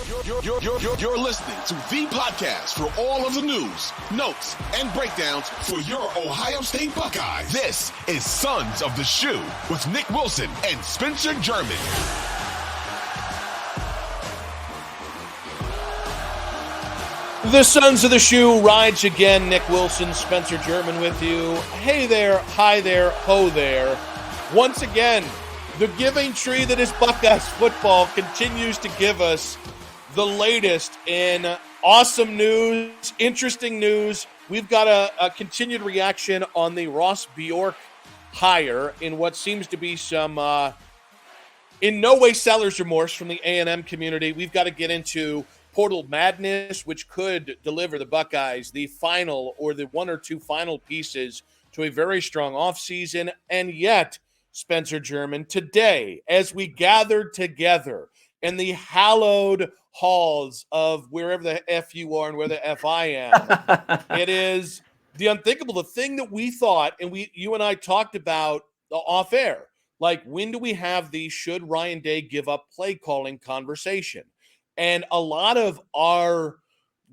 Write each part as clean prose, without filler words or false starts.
You're listening to the podcast for all of the news, notes, and breakdowns for your Ohio State Buckeyes. This is Sons of the Shoe with Nick Wilson and Spencer German. The Sons of the Shoe rides again. Nick Wilson, Spencer German with you. Hey there, hi there, ho there. Once again, the giving tree that is Buckeyes football continues to give us the latest in awesome news, interesting news. We've got a continued reaction on the Ross Bjork hire in what seems to be some, in no way seller's remorse from the A&M community. We've got to get into portal madness, which could deliver the Buckeyes the final or the one or two final pieces to a very strong offseason. And yet, Spencer German, today, as we gather together in the hallowed halls of wherever the F you are and where the F I am, it is the unthinkable, the thing that we thought, and you and I talked about off air, like, when do we have the should Ryan Day give up play calling conversation? And a lot of our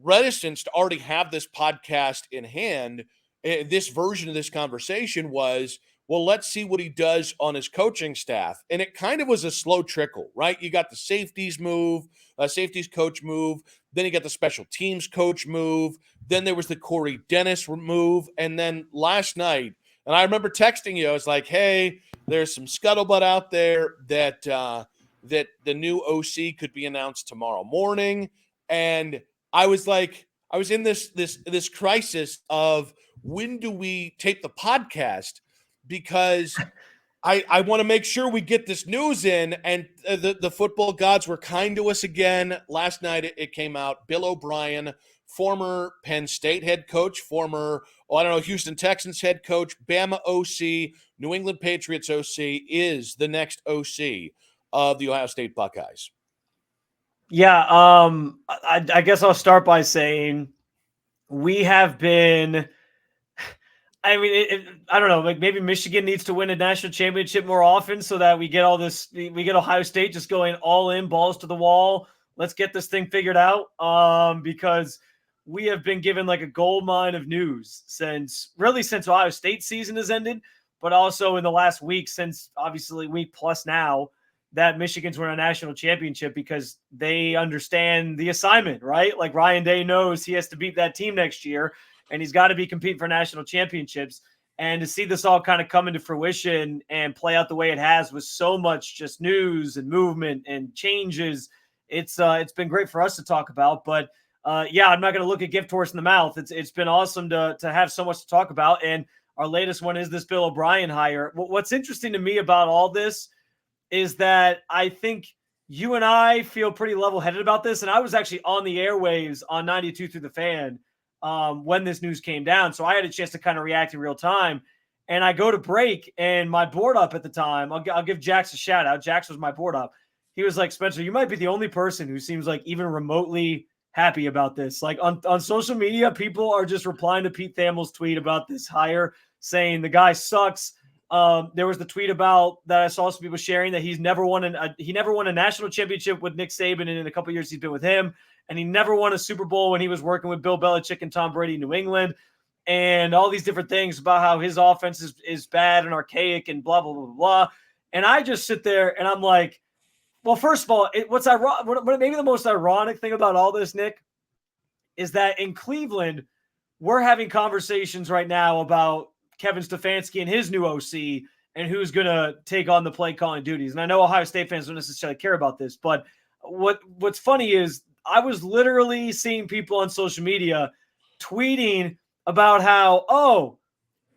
reticence to already have this podcast in hand, this version of this conversation was, well, let's see what he does on his coaching staff. And it kind of was a slow trickle, right? You got the safeties coach move. Then you got the special teams coach move. Then there was the Corey Dennis move. And then last night, and I remember texting you, I was like, hey, there's some scuttlebutt out there that the new OC could be announced tomorrow morning. And I was like, I was in this crisis of, when do we tape the podcast? Because I want to make sure we get this news in, and the football gods were kind to us again. Last night it came out, Bill O'Brien, former Penn State head coach, former, Houston Texans head coach, Bama OC, New England Patriots OC, is the next OC of the Ohio State Buckeyes. Yeah, I guess I'll start by saying we have been – I mean, I don't know. Like, maybe Michigan needs to win a national championship more often so that we get all this. We get Ohio State just going all in, balls to the wall. Let's get this thing figured out. Because we have been given like a gold mine of news since Ohio State season has ended, but also in the last week, since obviously week plus now, that Michigan's won a national championship because they understand the assignment, right? Like, Ryan Day knows he has to beat that team next year, and he's got to be competing for national championships. And to see this all kind of come into fruition and play out the way it has, with so much just news and movement and changes, it's been great for us to talk about. But yeah, I'm not going to look a gift horse in the mouth. It's been awesome to have so much to talk about. And our latest one is this Bill O'Brien hire. What's interesting to me about all this is that I think you and I feel pretty level-headed about this. And I was actually on the airwaves on 92 through the Fan when this news came down. So I had a chance to kind of react in real time. And I go to break, and my board up at the time, I'll give Jax a shout out. Jax was my board up. He was like, Spencer, you might be the only person who seems like even remotely happy about this. Like, on social media, people are just replying to Pete Thamel's tweet about this hire, saying the guy sucks. There was the tweet about that I saw some people sharing that he never won a national championship with Nick Saban, and in a couple of years he's been with him. And he never won a Super Bowl when he was working with Bill Belichick and Tom Brady in New England, and all these different things about how his offense is bad and archaic and blah, blah, blah, blah. And I just sit there and I'm like, well, first of all, maybe the most ironic thing about all this, Nick, is that in Cleveland, we're having conversations right now about Kevin Stefanski and his new OC and who's going to take on the play calling duties. And I know Ohio State fans don't necessarily care about this, but what's funny is I was literally seeing people on social media tweeting about how,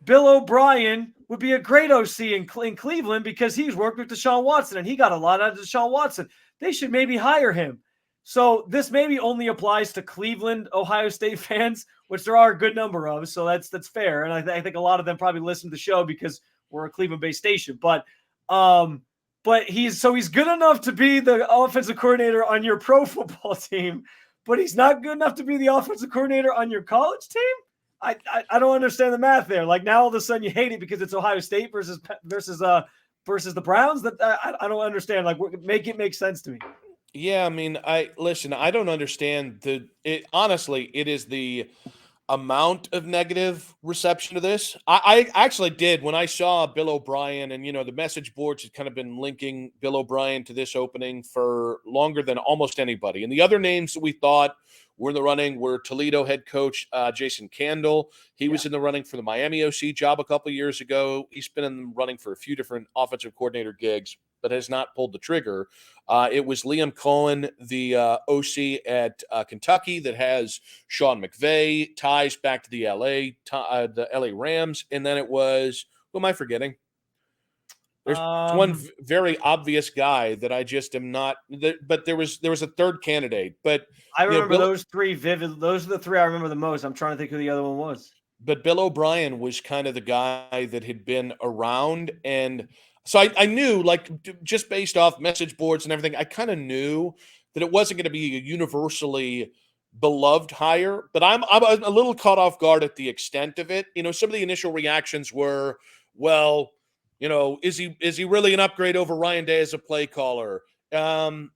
Bill O'Brien would be a great OC in Cleveland because he's worked with Deshaun Watson and he got a lot out of Deshaun Watson. They should maybe hire him. So this maybe only applies to Cleveland Ohio State fans, which there are a good number of. So that's fair. And I think a lot of them probably listen to the show because we're a Cleveland-based station. But he's good enough to be the offensive coordinator on your pro football team, but he's not good enough to be the offensive coordinator on your college team. I don't understand the math there. Like, now all of a sudden you hate it because it's Ohio State versus the Browns. That I don't understand. Like, make it make sense to me. Yeah, I mean, I don't understand honestly, it is the amount of negative reception to this. I actually did when I saw Bill O'Brien, and the message boards had kind of been linking Bill O'Brien to this opening for longer than almost anybody. And the other names that we thought were in the running were Toledo head coach Jason Candle. He was in the running for the Miami OC job a couple years ago. He's been in the running for a few different offensive coordinator gigs, but has not pulled the trigger. It was Liam Cohen, the OC at Kentucky, that has Sean McVay ties back to the LA Rams, and then it was, who am I forgetting? There's one very obvious guy that I just am not. But there was a third candidate, but I remember those three vivid. Those are the three I remember the most. I'm trying to think who the other one was. But Bill O'Brien was kind of the guy that had been around. And so I knew, like, just based off message boards and everything, I kind of knew that it wasn't going to be a universally beloved hire. But I'm a little caught off guard at the extent of it. Some of the initial reactions were, well, is he really an upgrade over Ryan Day as a play caller? Why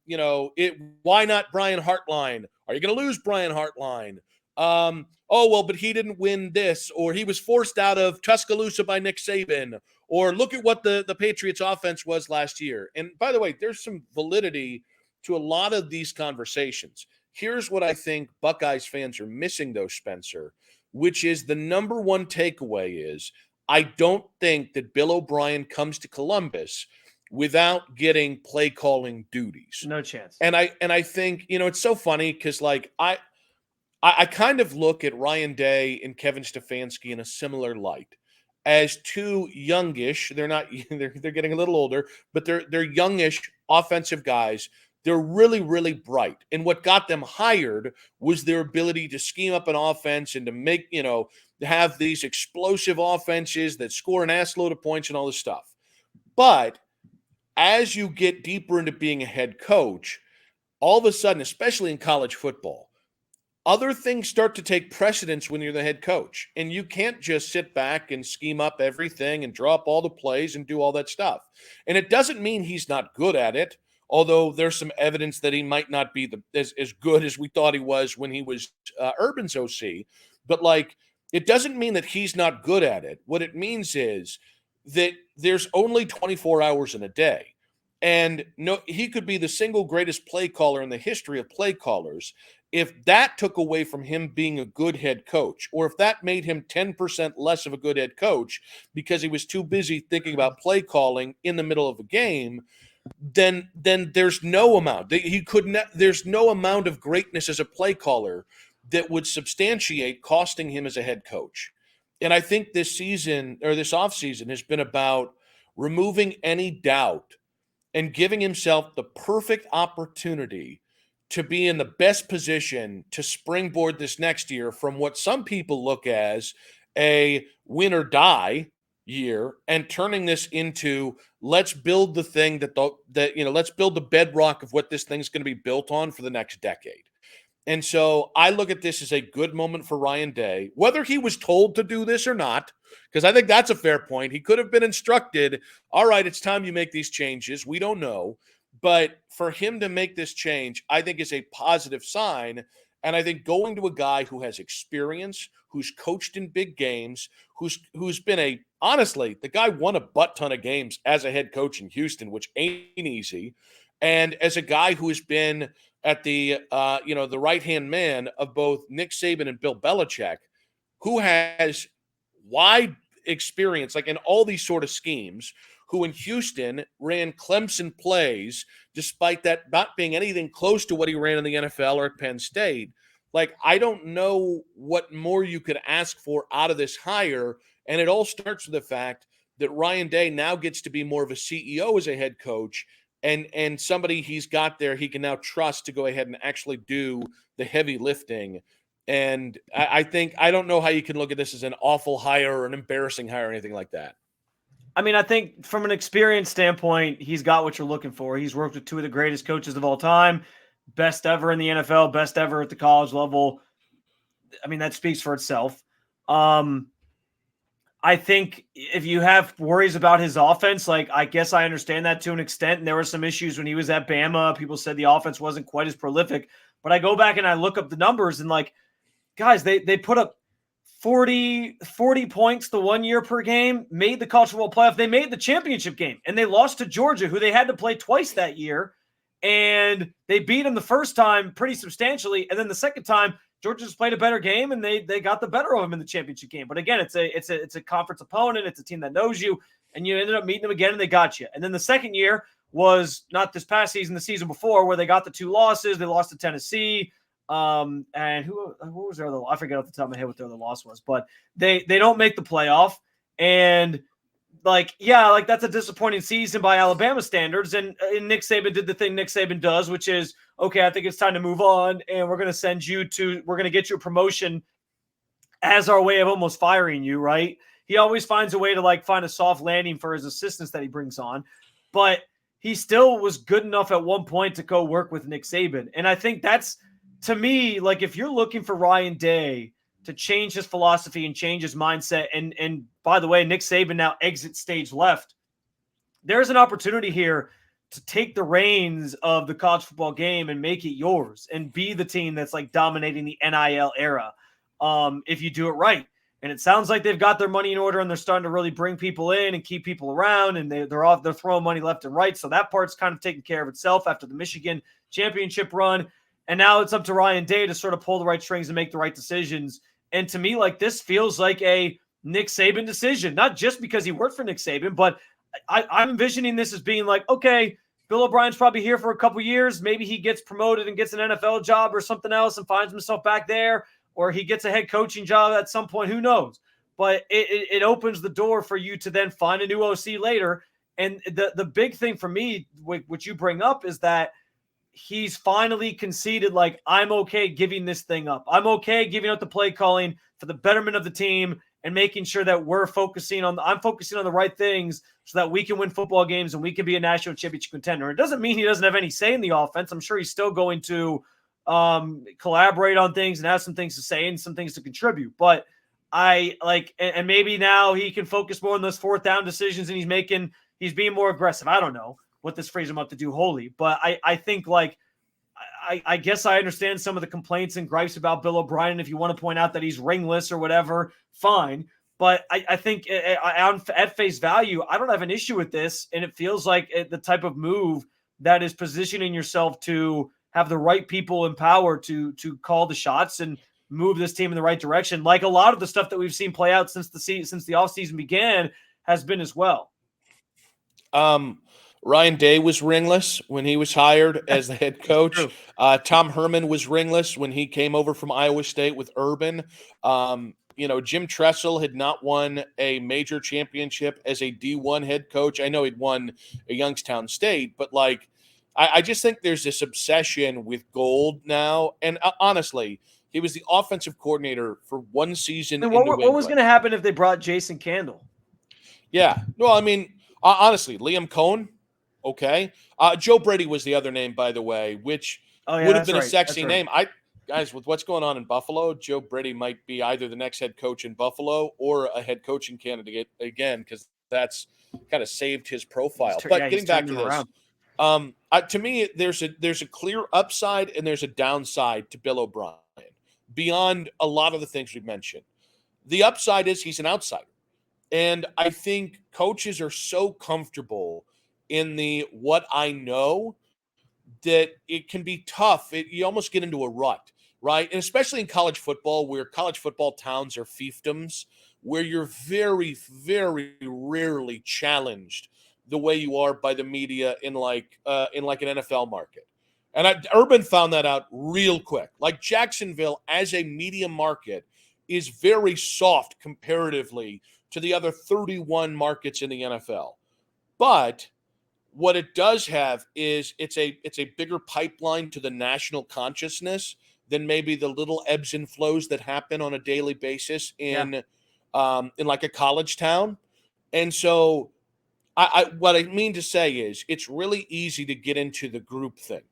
not Brian Hartline? Are you going to lose Brian Hartline? Oh, well, but he didn't win this, or he was forced out of Tuscaloosa by Nick Saban, or look at what the Patriots offense was last year. And by the way, there's some validity to a lot of these conversations. Here's what I think Buckeyes fans are missing, though, Spencer, which is the number one takeaway is I don't think that Bill O'Brien comes to Columbus without getting play calling duties. No chance. And I think, it's so funny because, like, I kind of look at Ryan Day and Kevin Stefanski in a similar light as two youngish. They're not. They're getting a little older, but they're youngish offensive guys. They're really, really bright. And what got them hired was their ability to scheme up an offense and to make, have these explosive offenses that score an ass load of points and all this stuff. But as you get deeper into being a head coach, all of a sudden, especially in college football, other things start to take precedence when you're the head coach. And you can't just sit back and scheme up everything and draw up all the plays and do all that stuff. And it doesn't mean he's not good at it, although there's some evidence that he might not be as good as we thought he was when he was Urban's OC. But, like, it doesn't mean that he's not good at it. What it means is that there's only 24 hours in a day. And no, he could be the single greatest play caller in the history of play callers. If that took away from him being a good head coach, or if that made him 10% less of a good head coach because he was too busy thinking about play calling in the middle of a game, then there's no amount. There's no amount of greatness as a play caller that would substantiate costing him as a head coach. And I think this season, or this offseason, has been about removing any doubt and giving himself the perfect opportunity to be in the best position to springboard this next year from what some people look as a win or die year, and turning this into, let's build the thing let's build the bedrock of what this thing's going to be built on for the next decade. And so I look at this as a good moment for Ryan Day, whether he was told to do this or not, because I think that's a fair point. He could have been instructed, all right, it's time you make these changes. We don't know. But for him to make this change, I think is a positive sign. And I think going to a guy who has experience, who's coached in big games, who's been honestly, the guy won a butt ton of games as a head coach in Houston, which ain't easy. And as a guy who has been at the right-hand man of both Nick Saban and Bill Belichick, who has wide experience, like in all these sort of schemes, who in Houston ran Clemson plays, despite that not being anything close to what he ran in the NFL or at Penn State. Like, I don't know what more you could ask for out of this hire. And it all starts with the fact that Ryan Day now gets to be more of a CEO as a head coach, and somebody he's got there he can now trust to go ahead and actually do the heavy lifting. And I think, I don't know how you can look at this as an awful hire or an embarrassing hire or anything like that. I mean, I think from an experience standpoint, he's got what you're looking for. He's worked with two of the greatest coaches of all time, best ever in the NFL, best ever at the college level. I mean, that speaks for itself. I I think if you have worries about his offense, like I guess I understand that to an extent. And there were some issues when he was at Bama. People said the offense wasn't quite as prolific. But I go back and I look up the numbers and like, guys, they put up 40 points the 1 year per game, made the college football playoff. They made the championship game and they lost to Georgia, who they had to play twice that year. And they beat them the first time pretty substantially. And then the second time, Georgia just played a better game and they got the better of them in the championship game. But again, it's a conference opponent. It's a team that knows you, and you ended up meeting them again and they got you. And then the second year was not this past season, the season before, where they got the 2 losses. They lost to Tennessee. And who was their other? I forget off the top of my head what their other loss was, but they don't make the playoff. And like, yeah, like that's a disappointing season by Alabama standards. And Nick Saban did the thing Nick Saban does, which is, okay, I think it's time to move on. And we're going to get you a promotion as our way of almost firing you. Right. He always finds a way to like find a soft landing for his assistants that he brings on, but he still was good enough at one point to go work with Nick Saban. And I think that's, to me, like if you're looking for Ryan Day to change his philosophy and change his mindset, and by the way, Nick Saban now exits stage left, there's an opportunity here to take the reins of the college football game and make it yours and be the team that's like dominating the NIL era if you do it right. And it sounds like they've got their money in order and they're starting to really bring people in and keep people around, and they're throwing money left and right. So that part's kind of taken care of itself after the Michigan championship run. And now it's up to Ryan Day to sort of pull the right strings and make the right decisions. And to me, like this feels like a Nick Saban decision, not just because he worked for Nick Saban, but I'm envisioning this as being like, okay, Bill O'Brien's probably here for a couple years. Maybe he gets promoted and gets an NFL job or something else and finds himself back there, or he gets a head coaching job at some point. Who knows? But it opens the door for you to then find a new OC later. And the big thing for me, which you bring up, is that he's finally conceded, like, I'm okay giving this thing up. I'm okay giving up the play calling for the betterment of the team and making sure that I'm focusing on the right things so that we can win football games and we can be a national championship contender. It doesn't mean he doesn't have any say in the offense. I'm sure he's still going to collaborate on things and have some things to say and some things to contribute. But I like, and maybe now he can focus more on those 4th down decisions and he's being more aggressive. I don't know what this frees him up to do wholly. But I think, like, I guess I understand some of the complaints and gripes about Bill O'Brien. If you want to point out that he's ringless or whatever, fine. But I think at face value, I don't have an issue with this. And it feels like the type of move that is positioning yourself to have the right people in power to call the shots and move this team in the right direction. Like a lot of the stuff that we've seen play out since the offseason began has been as well. Ryan Day was ringless when he was hired as the head coach. Tom Herman was ringless when he came over from Iowa State with Urban. Jim Tressel had not won a major championship as a D1 head coach. I know he'd won a Youngstown State, but like, I just think there's this obsession with gold now. And honestly, he was the offensive coordinator for one season. And what was going to happen if they brought Jason Candle? Yeah. Well, I mean, honestly, Liam Cohen. Okay. Joe Brady was the other name, by the way, which would have been a sexy name. Guys, with what's going on in Buffalo, Joe Brady might be either the next head coach in Buffalo or a head coaching candidate again, because that's kind of saved his profile. But getting back to this, to me, there's a clear upside and there's a downside to Bill O'Brien beyond a lot of the things we've mentioned. The upside is he's an outsider. And I think coaches are so comfortable in the what I know that it can be tough. You almost get into a rut, right? And especially in college football, where college football towns are fiefdoms, where you're very, very rarely challenged the way you are by the media in like an NFL market. And Urban found that out real quick. Like Jacksonville as a media market is very soft comparatively to the other 31 markets in the NFL. But what it does have is it's a bigger pipeline to the national consciousness than maybe the little ebbs and flows that happen on a daily basis in like a college town. And so what I mean to say is it's really easy to get into the groupthink.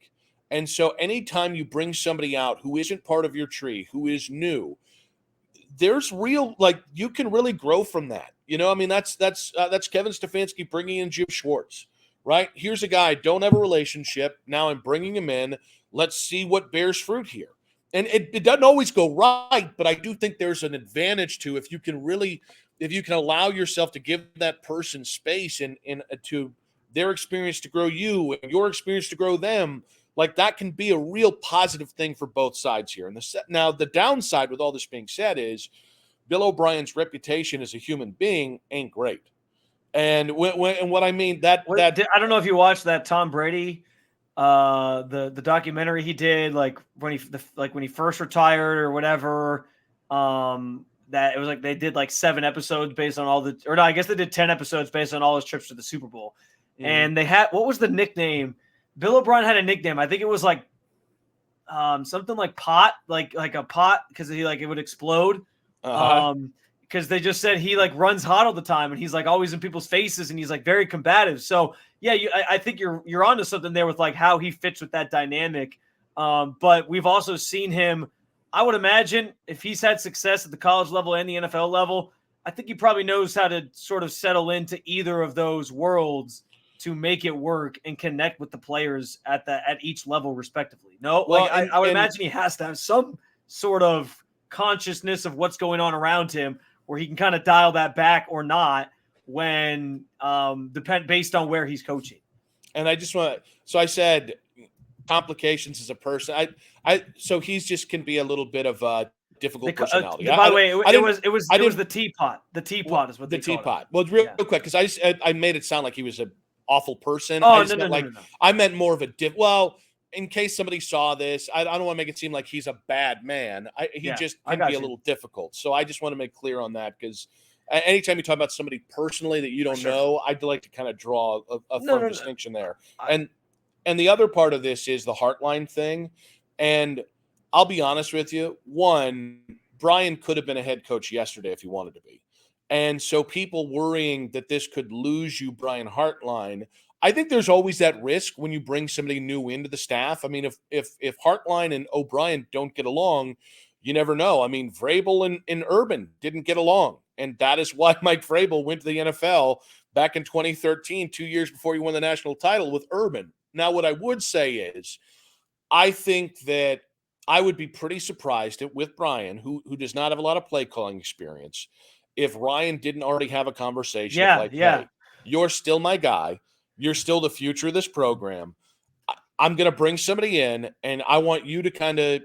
And so anytime you bring somebody out who isn't part of your tree, who is new, there's real, like, you can really grow from that. You know, I mean, that's Kevin Stefanski bringing in Jim Schwartz, right? Here's a guy, don't have a relationship. Now I'm bringing him in. Let's see what bears fruit here. And it doesn't always go right, but I do think there's an advantage to if you can allow yourself to give that person space and to their experience to grow you and your experience to grow them. Like, that can be a real positive thing for both sides here. And now the downside with all this being said is Bill O'Brien's reputation as a human being ain't great. And what I mean I don't know if you watched that Tom Brady, the documentary he did, like when he first retired or whatever. That it was like they did like 7 episodes based on all I guess they did 10 episodes based on all his trips to the Super Bowl. Mm-hmm. And they had, what was the nickname? Bill O'Brien had a nickname. I think it was like something like pot, like a pot, because it would explode. Because they just said he like runs hot all the time and he's like always in people's faces and he's like very combative. So yeah, I think you're onto something there with like how he fits with that dynamic. But we've also seen him. I would imagine if he's had success at the college level and the NFL level, I think he probably knows how to sort of settle into either of those worlds to make it work and connect with the players at each level respectively. No, well, I would imagine he has to have some sort of consciousness of what's going on around him where he can kind of dial that back or not when based on where he's coaching. And I just I said complications as a person. So he's just can be a little bit of a difficult personality. By the way, it was the teapot. The teapot is what they call it. Teapot. Well, real quick, because I made it sound like he was an awful person. Oh, no. I meant more of a in case somebody saw this, I don't want to make it seem like he's a bad man. He just can be a little difficult. So I just want to make clear on that, because anytime you talk about somebody personally that you don't know, I'd like to kind of draw a firm distinction there. And the other part of this is the Hartline thing. And I'll be honest with you. One, Brian could have been a head coach yesterday if he wanted to be. And so people worrying that this could lose you Brian Hartline, I think there's always that risk when you bring somebody new into the staff. I mean, if Hartline and O'Brien don't get along, you never know. I mean, Vrabel and Urban didn't get along. And that is why Mike Vrabel went to the NFL back in 2013, 2 years before he won the national title with Urban. Now, what I would say is I think that I would be pretty surprised with Brian, who does not have a lot of play calling experience, if Ryan didn't already have a conversation hey, you're still my guy. You're still the future of this program. I'm going to bring somebody in, and I want you to kind of,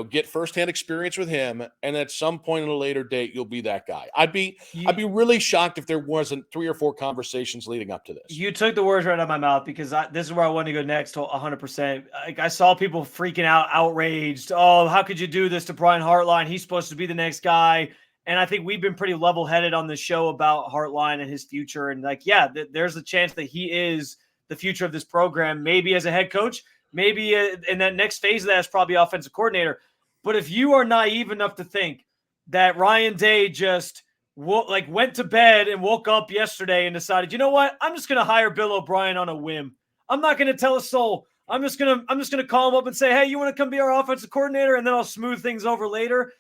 get firsthand experience with him. And at some point in a later date, you'll be that guy. I'd be really shocked if there wasn't 3 or 4 conversations leading up to this. You took the words right out of my mouth, because this is where I want to go next to 100%. I saw people freaking out, outraged. Oh, how could you do this to Brian Hartline? He's supposed to be the next guy. And I think we've been pretty level-headed on the show about Hartline and his future. And there's a chance that he is the future of this program, maybe as a head coach, maybe in that next phase of that is probably offensive coordinator. But if you are naive enough to think that Ryan Day just went to bed and woke up yesterday and decided, you know what, I'm just going to hire Bill O'Brien on a whim. I'm not going to tell a soul. I'm just going to call him up and say, hey, you want to come be our offensive coordinator? And then I'll smooth things over later.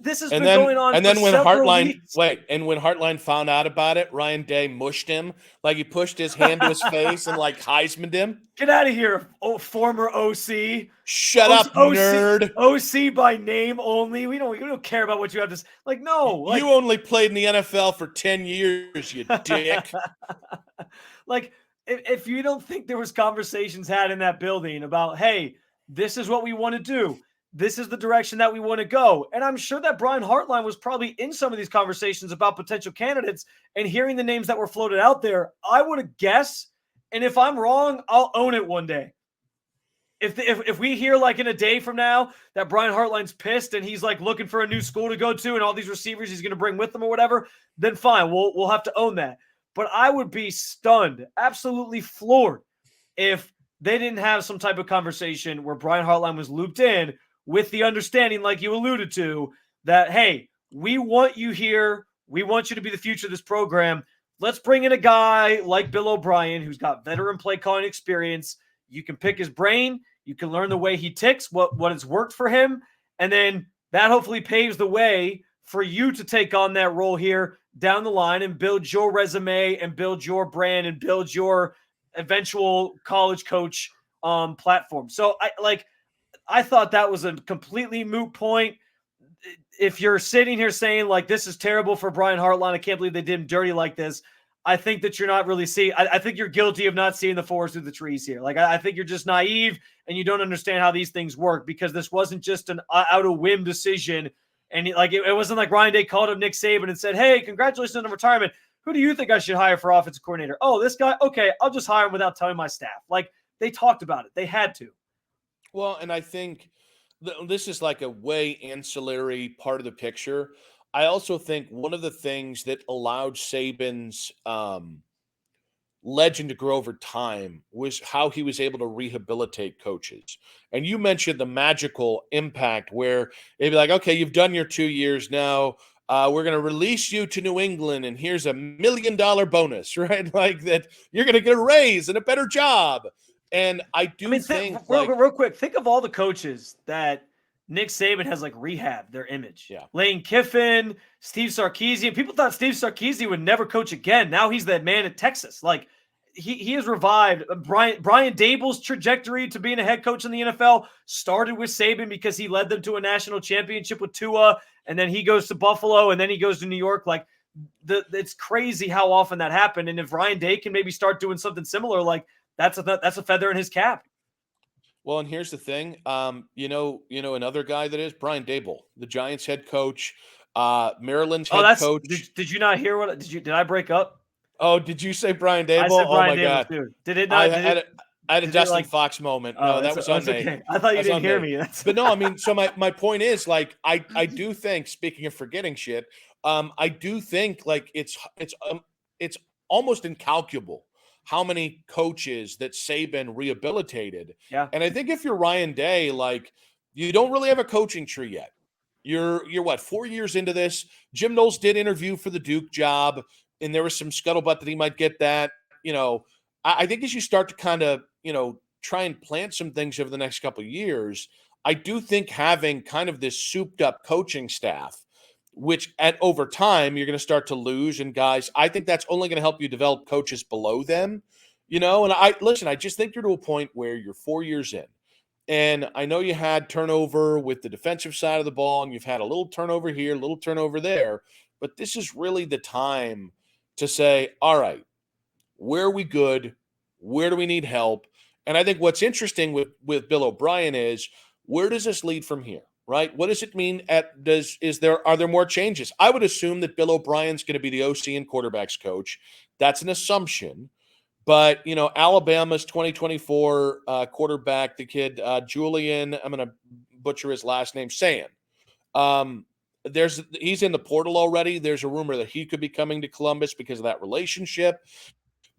This has been going on. And then when Hartline when Hartline found out about it, Ryan Day mushed him. He pushed his hand to his face and Heisman'd him. Get out of here, former OC. Shut up, nerd. OC by name only. We don't care about what you have to say. No. You only played in the NFL for 10 years, you dick. If you don't think there was conversations had in that building about, hey, this is what we want to do. This is the direction that we want to go. And I'm sure that Brian Hartline was probably in some of these conversations about potential candidates and hearing the names that were floated out there. I would have guessed. And if I'm wrong, I'll own it one day. If we hear in a day from now that Brian Hartline's pissed and he's looking for a new school to go to and all these receivers he's going to bring with him or whatever, then fine. We'll have to own that. But I would be stunned, absolutely floored, if they didn't have some type of conversation where Brian Hartline was looped in with the understanding, like you alluded to, that, hey, we want you here. We want you to be the future of this program. Let's bring in a guy like Bill O'Brien, who's got veteran play calling experience. You can pick his brain. You can learn the way he ticks, what has worked for him. And then that hopefully paves the way for you to take on that role here down the line and build your resume and build your brand and build your eventual college coach platform. So I thought that was a completely moot point. If you're sitting here saying like this is terrible for Brian Hartline, I can't believe they did him dirty like this. I think that you're not really seeing. I think you're guilty of not seeing the forest through the trees here. Like I think you're just naive and you don't understand how these things work, because this wasn't just an out of whim decision. And it wasn't like Ryan Day called up Nick Saban and said, "Hey, congratulations on the retirement. Who do you think I should hire for offensive coordinator?" "Oh, this guy. Okay, I'll just hire him without telling my staff." Like they talked about it. They had to. Well, and I think this is like a way ancillary part of the picture. I also think one of the things that allowed Saban's legend to grow over time was how he was able to rehabilitate coaches. And you mentioned the magical impact where they'd be like, okay, you've done your 2 years now. We're going to release you to New England, and here's $1 million bonus, right? Like that you're going to get a raise and a better job. And I think real quick, think of all the coaches that Nick Saban has like rehab their image. Yeah. Lane Kiffin, Steve Sarkisian. People thought Steve Sarkisian would never coach again. Now he's that man at Texas. Like he has revived Brian Dable's trajectory to being a head coach in the NFL started with Saban because he led them to a national championship with Tua, and then he goes to Buffalo, and then he goes to New York. Like it's crazy how often that happened. And if Ryan Day can maybe start doing something similar, like that's a feather in his cap. Well, and here's the thing. Another guy that is Brian Dable, the Giants head coach, Maryland's head coach. Did you not hear what did I break up? Oh, did you say Brian Dable? I said Brian Dable God. Too. Did it not? I had a Dustin Fox moment. No, that was on me. Okay. I thought you didn't hear me. But no, I mean, so my point is, like, I do think, speaking of forgetting shit, I do think like it's almost incalculable how many coaches that Saban rehabilitated. Yeah. And I think if you're Ryan Day, like, you don't really have a coaching tree yet. You're what, 4 years into this? Jim Knowles did interview for the Duke job, and there was some scuttlebutt that he might get that. I think as you start to kind of, try and plant some things over the next couple of years, I do think having kind of this souped up coaching staff, which over time you're going to start to lose. And guys, I think that's only going to help you develop coaches below them, and I just think you're to a point where you're 4 years in. And I know you had turnover with the defensive side of the ball, and you've had a little turnover here, a little turnover there, but this is really the time to say, all right, where are we good? Where do we need help? And I think what's interesting with Bill O'Brien is, where does this lead from here, right? What does it mean? Are there more changes? I would assume that Bill O'Brien's going to be the OC and quarterbacks coach. That's an assumption. But, Alabama's 2024 quarterback, the kid, Julian, I'm going to butcher his last name, Sayin. He's in the portal already. There's a rumor that he could be coming to Columbus because of that relationship.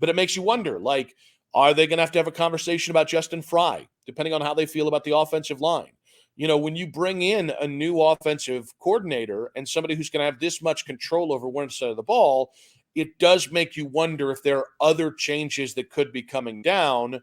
But it makes you wonder, like, are they going to have a conversation about Justin Fry, depending on how they feel about the offensive line? When you bring in a new offensive coordinator and somebody who's going to have this much control over one side of the ball, it does make you wonder if there are other changes that could be coming down,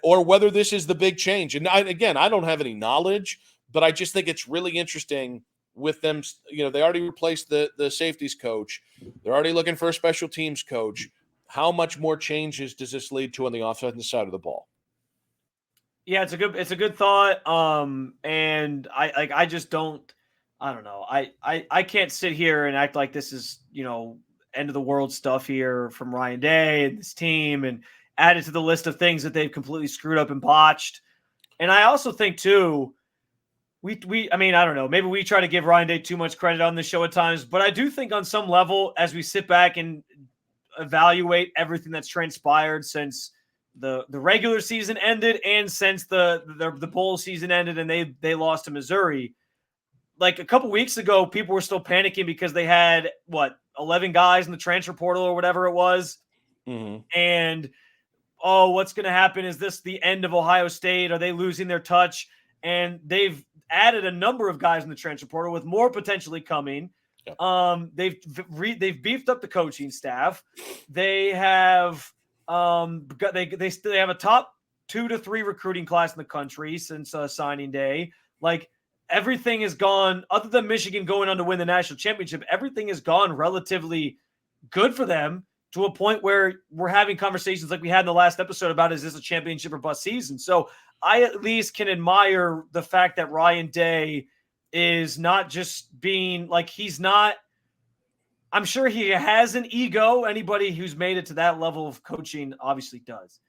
or whether this is the big change. And I don't have any knowledge, but I just think it's really interesting with them. They already replaced the safeties coach. They're already looking for a special teams coach. How much more changes does this lead to on the offensive side of the ball? Yeah, it's a good thought. And I just don't. I don't know. I can't sit here and act like this is end of the world stuff here from Ryan Day and this team, and add it to the list of things that they've completely screwed up and botched. And I also think too, I mean, I don't know, maybe we try to give Ryan Day too much credit on the show at times, but I do think on some level, as we sit back and evaluate everything that's transpired since the regular season ended and since the bowl season ended and they lost to Missouri. Like a couple weeks ago, people were still panicking because they had 11 guys in the transfer portal or whatever it was. Mm-hmm. And, what's going to happen? Is this the end of Ohio State? Are they losing their touch? And they've added a number of guys in the transfer portal with more potentially coming. Yep. They've beefed up the coaching staff. They have they have a top 2 to 3 recruiting class in the country since signing day. Like, everything has gone, other than Michigan going on to win the national championship, everything has gone relatively good for them to a point where we're having conversations like we had in the last episode about, is this a championship or bust season? So I at least can admire the fact that Ryan Day is not just being like, he's not, I'm sure he has an ego. Anybody who's made it to that level of coaching obviously does.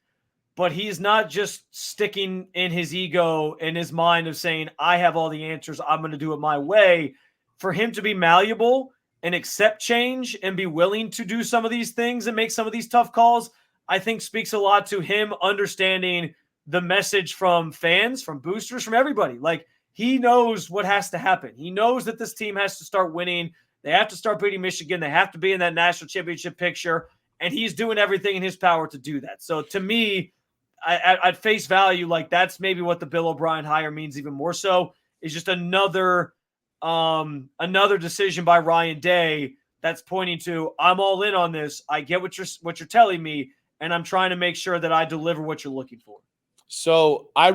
But he's not just sticking in his ego in his mind of saying, I have all the answers, I'm going to do it my way. For him to be malleable and accept change and be willing to do some of these things and make some of these tough calls, I think speaks a lot to him understanding the message from fans, from boosters, from everybody. Like, he knows what has to happen. He knows that this team has to start winning. They have to start beating Michigan. They have to be in that national championship picture. And he's doing everything in his power to do that. So to me, at face value, like, that's maybe what the Bill O'Brien hire means even more so, is just another decision by Ryan Day that's pointing to, I'm all in on this. I get what you're telling me, and I'm trying to make sure that I deliver what you're looking for. So I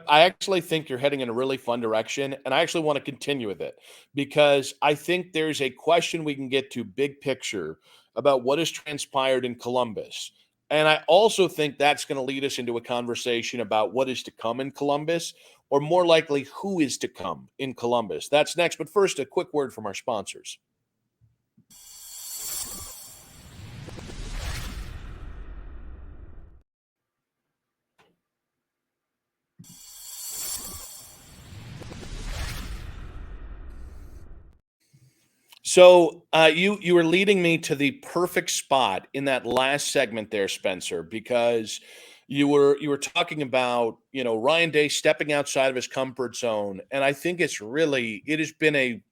actually think you're heading in a really fun direction, and I actually want to continue with it because I think there's a question we can get to big picture about what has transpired in Columbus. And I also think that's going to lead us into a conversation about what is to come in Columbus, or more likely, who is to come in Columbus. That's next. But first, a quick word from our sponsors. So you were leading me to the perfect spot in that last segment there, Spencer, because you were talking about, Ryan Day stepping outside of his comfort zone, and I think it has been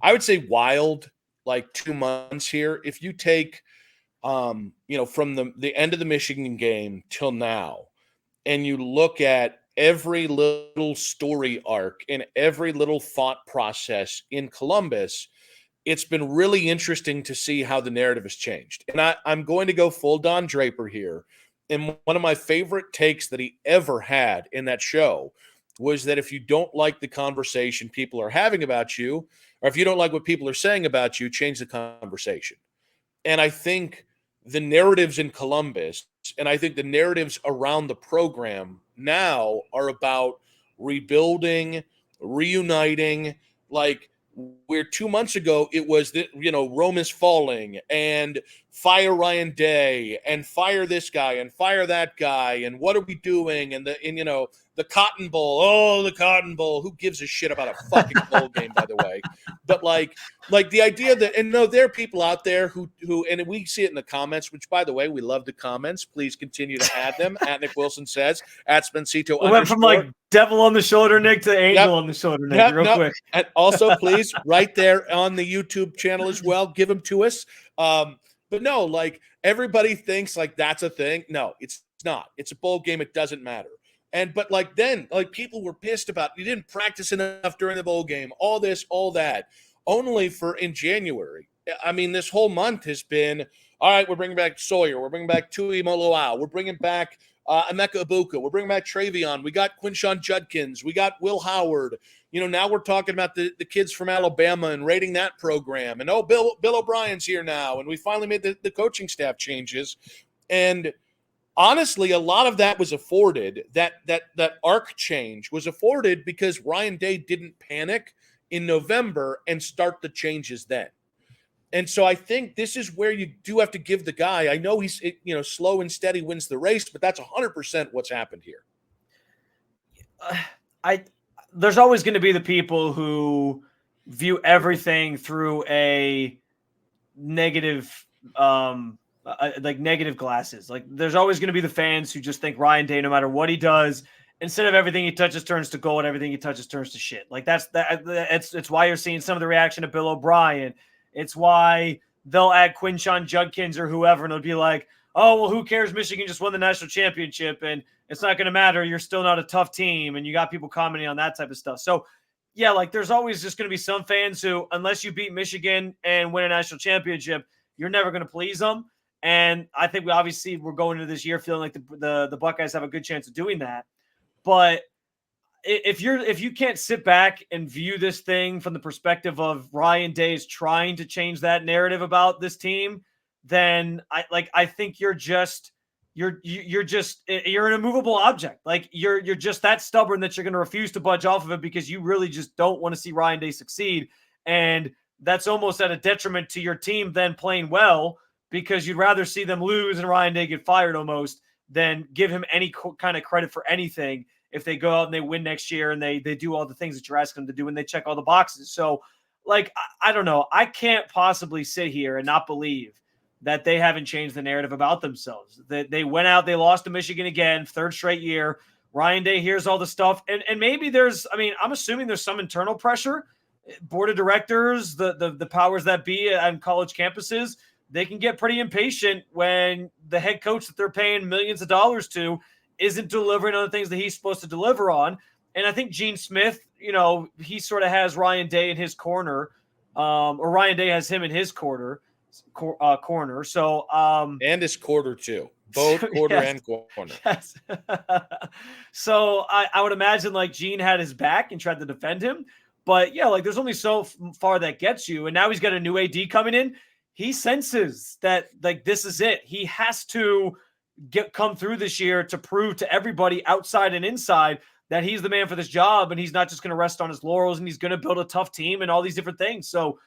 I would say wild, like 2 months here. If you take from the end of the Michigan game till now, and you look at every little story arc and every little thought process in Columbus, it's been really interesting to see how the narrative has changed. And I'm going to go full Don Draper here. And one of my favorite takes that he ever had in that show was that if you don't like the conversation people are having about you, or if you don't like what people are saying about you, change the conversation. And I think the narratives in Columbus, and I think the narratives around the program now, are about rebuilding, reuniting, like, where 2 months ago it was that, Rome is falling and fire Ryan Day and fire this guy and fire that guy and what are we doing, and the Cotton Bowl. Oh, the Cotton Bowl. Who gives a shit about a fucking bowl game, by the way? But like the idea that, and no, there are people out there who, and we see it in the comments, which, by the way, we love the comments. Please continue to add them. At Nick Wilson says, at Spencito. We went from like devil on the shoulder, Nick, to angel on the shoulder, Nick, real quick. And also, please, right there on the YouTube channel as well, give them to us. But no, like, everybody thinks like that's a thing. No, it's not. It's a bowl game. It doesn't matter. But like, then, like, people were pissed about, you didn't practice enough during the bowl game, all this, all that, only for in January. I mean, this whole month has been, all right, we're bringing back Sawyer. We're bringing back Tui Moloau. We're bringing back Emeka Ibuka. We're bringing back Travion. We got Quinshon Judkins. We got Will Howard. Now we're talking about the kids from Alabama and rating that program. And, Bill O'Brien's here now. And we finally made the coaching staff changes. And honestly, a lot of that was afforded, that arc change was afforded because Ryan Day didn't panic in November and start the changes then. And so I think this is where you do have to give the guy, I know he's, slow and steady wins the race, but that's 100% what's happened here. There's always going to be the people who view everything through a negative, like negative glasses. Like, there's always going to be the fans who just think Ryan Day, no matter what he does, instead of everything he touches turns to gold, everything he touches turns to shit. Like, it's why you're seeing some of the reaction to Bill O'Brien. It's why they'll add Quinshon Judkins or whoever, and it'll be like, oh, well, who cares? Michigan just won the national championship, and it's not going to matter. You're still not a tough team, and you got people commenting on that type of stuff. So, yeah, like, there's always just going to be some fans who, unless you beat Michigan and win a national championship, you're never going to please them. And I think we're going into this year feeling like the Buckeyes have a good chance of doing that. But if you can't sit back and view this thing from the perspective of Ryan Day is trying to change that narrative about this team, then I think you're an immovable object. Like you're just that stubborn that you're going to refuse to budge off of it because you really just don't want to see Ryan Day succeed. And that's almost at a detriment to your team then playing well, because you'd rather see them lose and Ryan Day get fired almost than give him any kind of credit for anything if they go out and they win next year and they do all the things that you're asking them to do and they check all the boxes. So, like, I don't know. I can't possibly sit here and not believe that they haven't changed the narrative about themselves. They went out, they lost to Michigan again, third straight year. Ryan Day hears all the stuff. And maybe I'm assuming there's some internal pressure. Board of directors, the powers that be on college campuses, they can get pretty impatient when the head coach that they're paying millions of dollars to isn't delivering on the things that he's supposed to deliver on. And I think Gene Smith, he sort of has Ryan Day in his corner, or Ryan Day has him in his corner. So, and his quarter too, both quarter yes, and corner. Yes. So I would imagine like Gene had his back and tried to defend him, but yeah, like there's only so far that gets you. And now he's got a new AD coming in. He senses that like this is it. He has to come through this year to prove to everybody outside and inside that he's the man for this job, and he's not just going to rest on his laurels, and he's going to build a tough team and all these different things. So,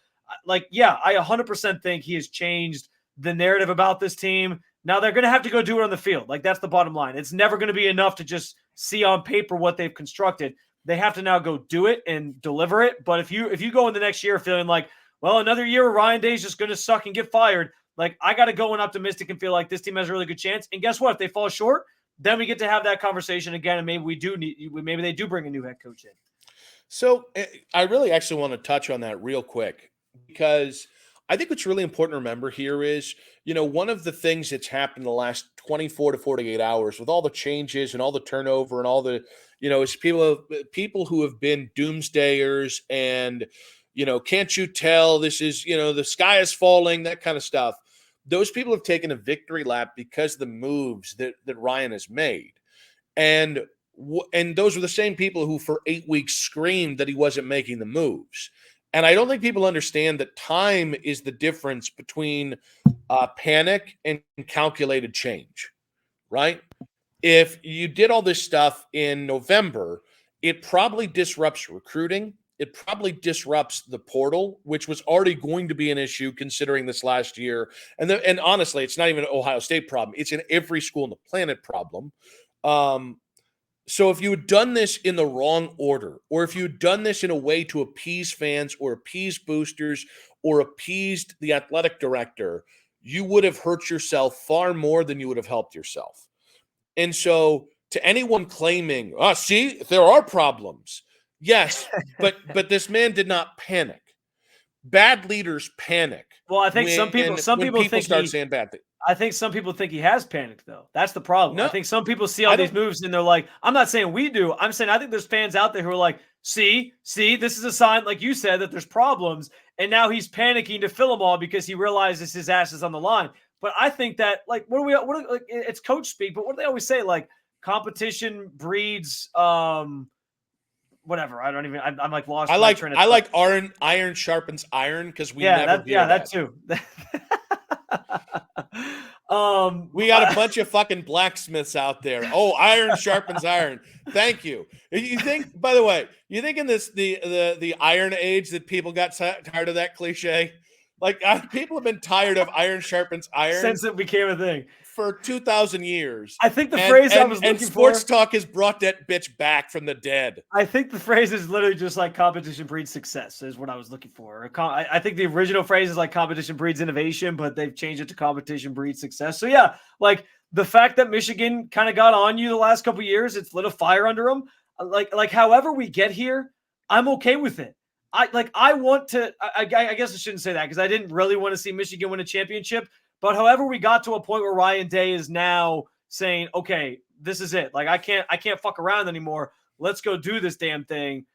like, yeah, I 100% think he has changed the narrative about this team. Now they're going to have to go do it on the field. Like, that's the bottom line. It's never going to be enough to just see on paper what they've constructed. They have to now go do it and deliver it. But if you go in the next year feeling like, well, another year where Ryan Day's just going to suck and get fired, like, I got to go in optimistic and feel like this team has a really good chance. And guess what? If they fall short, then we get to have that conversation again, and maybe they do bring a new head coach in. So I really actually want to touch on that real quick, because I think what's really important to remember here is, one of the things that's happened in the last 24 to 48 hours with all the changes and all the turnover and all the, is people who have been doomsdayers and, can't you tell this is, the sky is falling, that kind of stuff. Those people have taken a victory lap because of the moves that Ryan has made. And those were the same people who for 8 weeks screamed that he wasn't making the moves. And I don't think people understand that time is the difference between panic and calculated change, right? If you did all this stuff in November, it probably disrupts recruiting. It probably disrupts the portal, which was already going to be an issue considering this last year. And honestly, it's not even an Ohio State problem. It's in every school on the planet problem. So if you had done this in the wrong order, or if you had done this in a way to appease fans or appease boosters or appeased the athletic director, you would have hurt yourself far more than you would have helped yourself. And so to anyone claiming, see, there are problems. Yes, but this man did not panic. Bad leaders panic. Well, I think some people think start saying bad things. I think some people think he has panicked, though. That's the problem. No, I think some people see all these moves and they're like, I'm not saying we do. I'm saying I think there's fans out there who are like, see, this is a sign, like you said, that there's problems. And now he's panicking to fill them all because he realizes his ass is on the line. But I think that, like, it's coach speak, but what do they always say? Like, competition breeds whatever. I'm like lost. I like iron sharpens iron, because we never hear that too. We got a bunch of fucking blacksmiths out there. Oh, iron sharpens iron. Thank you. You think, by the way, in this the Iron Age that people got tired of that cliche? Like, people have been tired of iron sharpens iron since it became a thing for 2,000 years. I think the phrase I was looking for. And sports talk has brought that bitch back from the dead. I think the phrase is literally just like competition breeds success is what I was looking for. I think the original phrase is like competition breeds innovation, but they've changed it to competition breeds success. So yeah, like the fact that Michigan kind of got on you the last couple of years, it's lit a fire under them. Like however we get here, I'm okay with it. I guess I shouldn't say that because I didn't really want to see Michigan win a championship. But however we got to a point where Ryan Day is now saying, okay, this is it. Like I can't fuck around anymore. Let's go do this damn thing.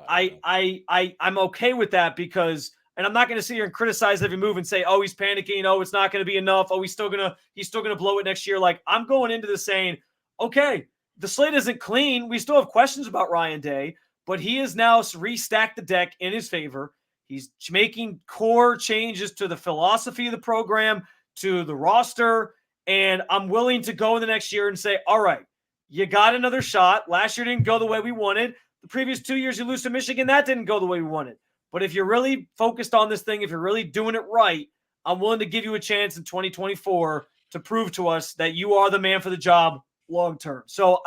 I'm okay with that because, and I'm not going to sit here and criticize every move and say, oh, he's panicking. Oh, it's not going to be enough. Oh, he's still going to blow it next year. Like I'm going into this saying, okay, the slate isn't clean. We still have questions about Ryan Day, but he has now restacked the deck in his favor. He's making core changes to the philosophy of the program, to the roster, and I'm willing to go in the next year and say, all right, you got another shot. Last year didn't go the way we wanted. The previous 2 years you lose to Michigan, that didn't go the way we wanted. But if you're really focused on this thing, if you're really doing it right, I'm willing to give you a chance in 2024 to prove to us that you are the man for the job long term. So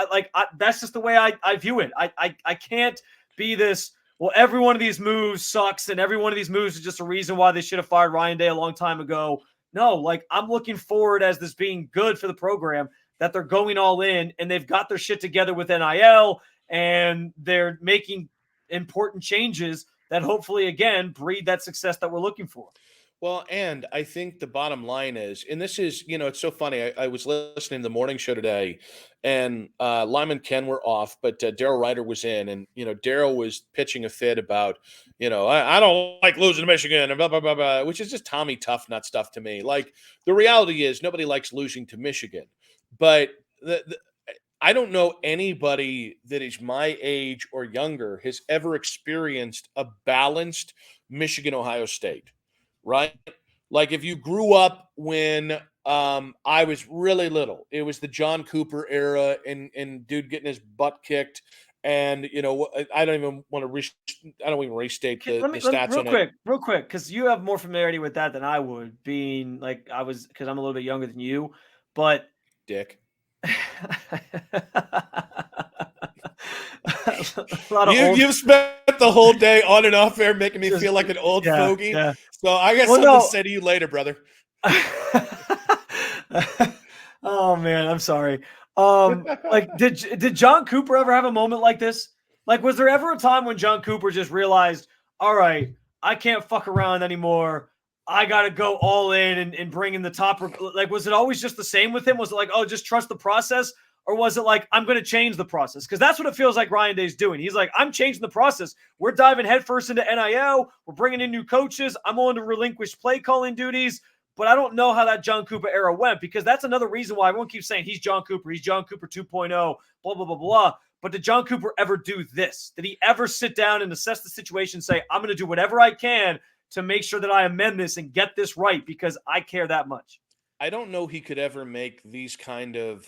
that's just the way I view it. I can't be this, well, every one of these moves sucks and every one of these moves is just a reason why they should have fired Ryan Day a long time ago. No, like I'm looking forward as this being good for the program, that they're going all in and they've got their shit together with NIL and they're making important changes that hopefully, again, breed that success that we're looking for. Well, and I think the bottom line is, and this is, it's so funny. I was listening to the morning show today, and Lyman Ken were off, but Daryl Ryder was in, and Daryl was pitching a fit about, I don't like losing to Michigan and blah blah blah blah, which is just Tommy Tough nut stuff to me. Like the reality is, nobody likes losing to Michigan, but I don't know anybody that is my age or younger has ever experienced a balanced Michigan-Ohio State. Right? Like if you grew up when I was really little, it was the John Cooper era and dude getting his butt kicked. And, I don't even want to I don't even restate the stats on it. Real quick, because you have more familiarity with that than I would, being like because I'm a little bit younger than you, but Dick. You've spent the whole day on and off air making me feel like an old fogey. Yeah. So I got something to say to you later, brother. Oh man, I'm sorry. Did John Cooper ever have a moment like this? Like, was there ever a time when John Cooper just realized, all right, I can't fuck around anymore. I got to go all in and bring in the top. Like, was it always just the same with him? Was it like, oh, just trust the process? Or was it like, I'm going to change the process? Because that's what it feels like Ryan Day's doing. He's like, I'm changing the process. We're diving headfirst into NIL. We're bringing in new coaches. I'm willing to relinquish play calling duties. But I don't know how that John Cooper era went, because that's another reason why everyone keeps saying he's John Cooper 2.0, blah, blah, blah, blah. But did John Cooper ever do this? Did he ever sit down and assess the situation and say, I'm going to do whatever I can to make sure that I amend this and get this right because I care that much? I don't know he could ever make these kind of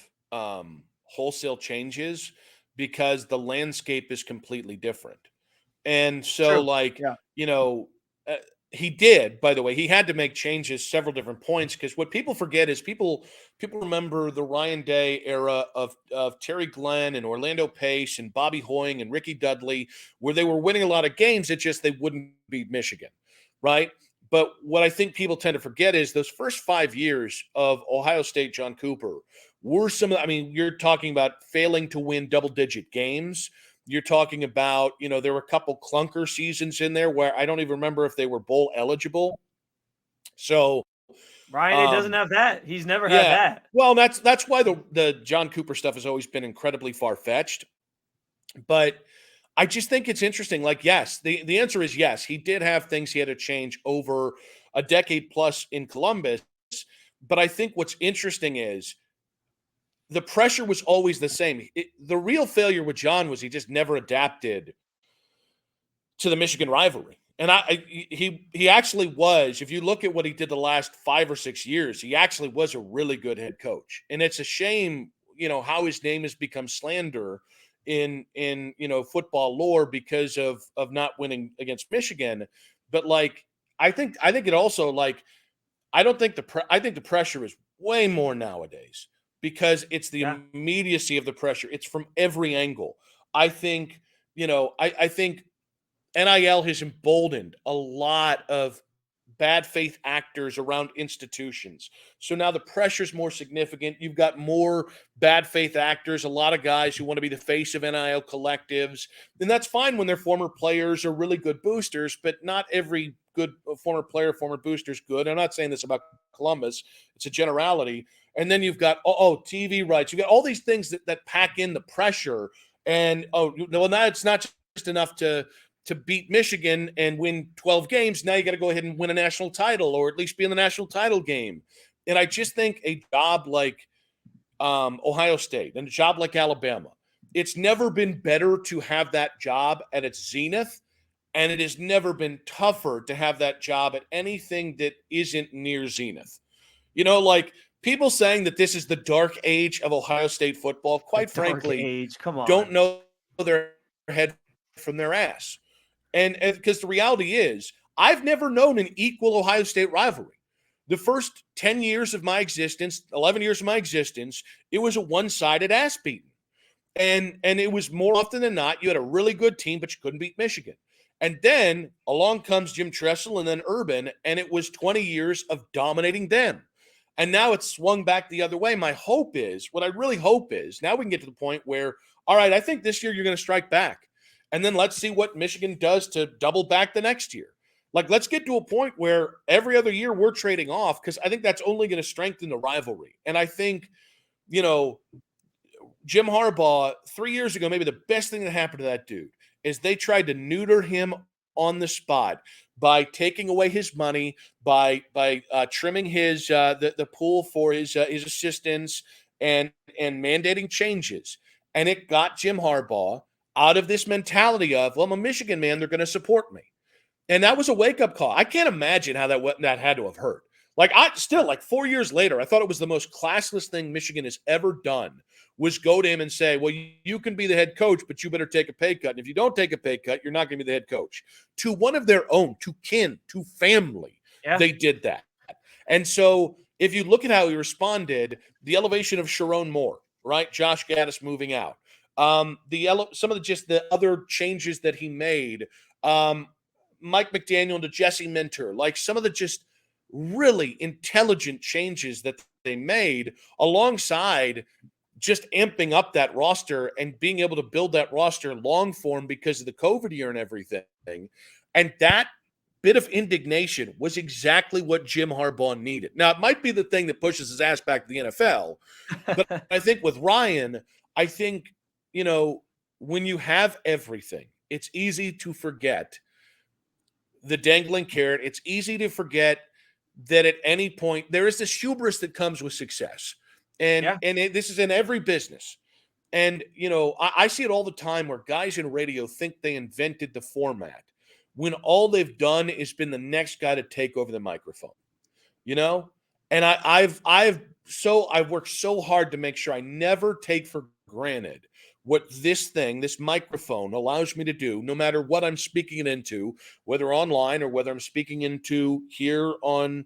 wholesale changes because the landscape is completely different. And so he did, by the way, he had to make changes several different points, because what people forget is people remember the Ryan Day era of Terry Glenn and Orlando Pace and Bobby Hoying and Ricky Dudley, where they were winning a lot of games. It's just they wouldn't beat Michigan, right? But what I think people tend to forget is those first 5 years of Ohio State John Cooper were you're talking about failing to win double-digit games. You're talking about, there were a couple clunker seasons in there where I don't even remember if they were bowl eligible. So Ryan doesn't have that. He's never had that. Well, that's why the John Cooper stuff has always been incredibly far-fetched. But I just think it's interesting. Like, yes, the answer is yes. He did have things he had to change over a decade plus in Columbus. But I think what's interesting is the pressure was always the same. The real failure with John was he just never adapted to the Michigan rivalry. And he actually was, if you look at what he did the last 5 or 6 years, he actually was a really good head coach. And it's a shame, how his name has become slander in football lore because of not winning against Michigan. But I think it also I think the pressure is way more nowadays, because it's the immediacy of the pressure. It's from every angle. I think, I think NIL has emboldened a lot of bad faith actors around institutions. So now the pressure's more significant. You've got more bad faith actors, a lot of guys who want to be the face of NIL collectives. And that's fine when their former players are really good boosters, but not every good former player, former booster is good. I'm not saying this about Columbus. It's a generality. And then you've got, TV rights. You've got all these things that pack in the pressure. And, now it's not just enough to beat Michigan and win 12 games. Now you got to go ahead and win a national title, or at least be in the national title game. And I just think a job like Ohio State and a job like Alabama. It's never been better to have that job at its zenith, and it has never been tougher to have that job at anything that isn't near zenith. Like people saying that this is the dark age of Ohio State football, quite frankly, age. Come on. don't know their head from their ass. And because the reality is, I've never known an equal Ohio State rivalry. The first 10 years of my existence, 11 years of my existence, it was a one-sided ass beating. And it was more often than not, you had a really good team, but you couldn't beat Michigan. And then along comes Jim Tressel and then Urban, and it was 20 years of dominating them. And now it's swung back the other way. What I really hope is, now we can get to the point where, all right, I think this year you're going to strike back. And then let's see what Michigan does to double back the next year. Like, let's get to a point where every other year we're trading off, because I think that's only going to strengthen the rivalry. And I think, Jim Harbaugh, 3 years ago, maybe the best thing that happened to that dude is they tried to neuter him on the spot by taking away his money, by trimming his the pool for his assistants and mandating changes. And it got Jim Harbaugh out of this mentality of, well, I'm a Michigan man, they're going to support me. And that was a wake-up call. I can't imagine how that had to have hurt. Like 4 years later, I thought it was the most classless thing Michigan has ever done was go to him and say, well, you can be the head coach, but you better take a pay cut. And if you don't take a pay cut, you're not going to be the head coach. To one of their own, to kin, to family, They did that. And so if you look at how he responded, the elevation of Sharon Moore, right? Josh Gaddis moving out. Some of the other changes that he made, Mike McDaniel to Jesse Minter, like some of the just really intelligent changes that they made alongside just amping up that roster and being able to build that roster long form because of the COVID year and everything. And that bit of indignation was exactly what Jim Harbaugh needed. Now, it might be the thing that pushes his ass back to the NFL, but I think with Ryan, when you have everything, it's easy to forget the dangling carrot. It's easy to forget that at any point there is this hubris that comes with success. This is in every business. And, I see it all the time where guys in radio think they invented the format when all they've done is been the next guy to take over the microphone, And I've worked so hard to make sure I never take for granted what this microphone allows me to do, no matter what I'm speaking it into, whether online or whether I'm speaking into here on,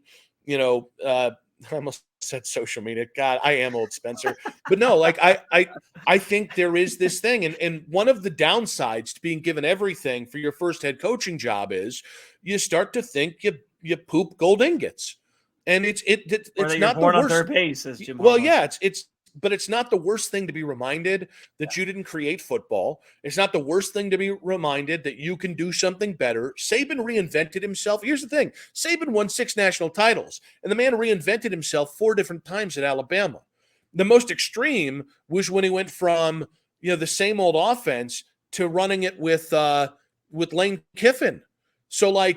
I almost said social media. God, I am old, Spencer. But no, like I think there is this thing. And one of the downsides to being given everything for your first head coaching job is you start to think you poop gold ingots. And it's not the worst. On third base, as Jim well, Harbaugh. yeah, but it's not the worst thing to be reminded that you didn't create football. It's not the worst thing to be reminded that you can do something better. Saban reinvented himself. Here's the thing. Saban won 6 national titles, and the man reinvented himself 4 different times at Alabama. The most extreme was when he went from, the same old offense to running it with Lane Kiffin. So,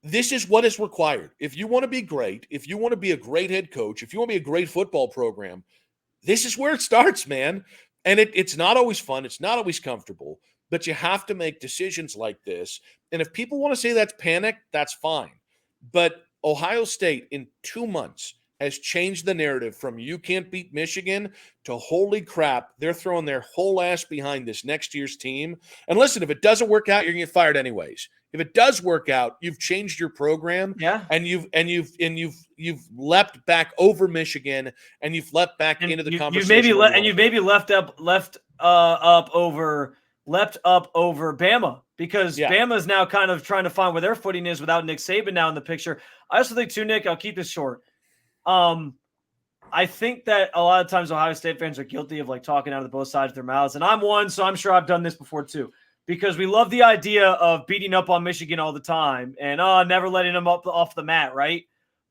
this is what is required. If you want to be great, if you want to be a great head coach, if you want to be a great football program, this is where it starts, man. And it's not always fun. It's not always comfortable, but you have to make decisions like this. And if people want to say that's panic, that's fine. But Ohio State in 2 months has changed the narrative from you can't beat Michigan to holy crap, they're throwing their whole ass behind this next year's team. And listen, if it doesn't work out, you're going to get fired anyways. If it does work out, you've changed your program, and you've leapt back over Michigan, and you've leapt back into the conversation. You've maybe leapt up over Bama, because Bama is now kind of trying to find where their footing is without Nick Saban now in the picture. I also think too, Nick, I'll keep this short. I think that a lot of times Ohio State fans are guilty of talking out of both sides of their mouths, and I'm one, so I'm sure I've done this before too. Because we love the idea of beating up on Michigan all the time and never letting them up off the mat, right?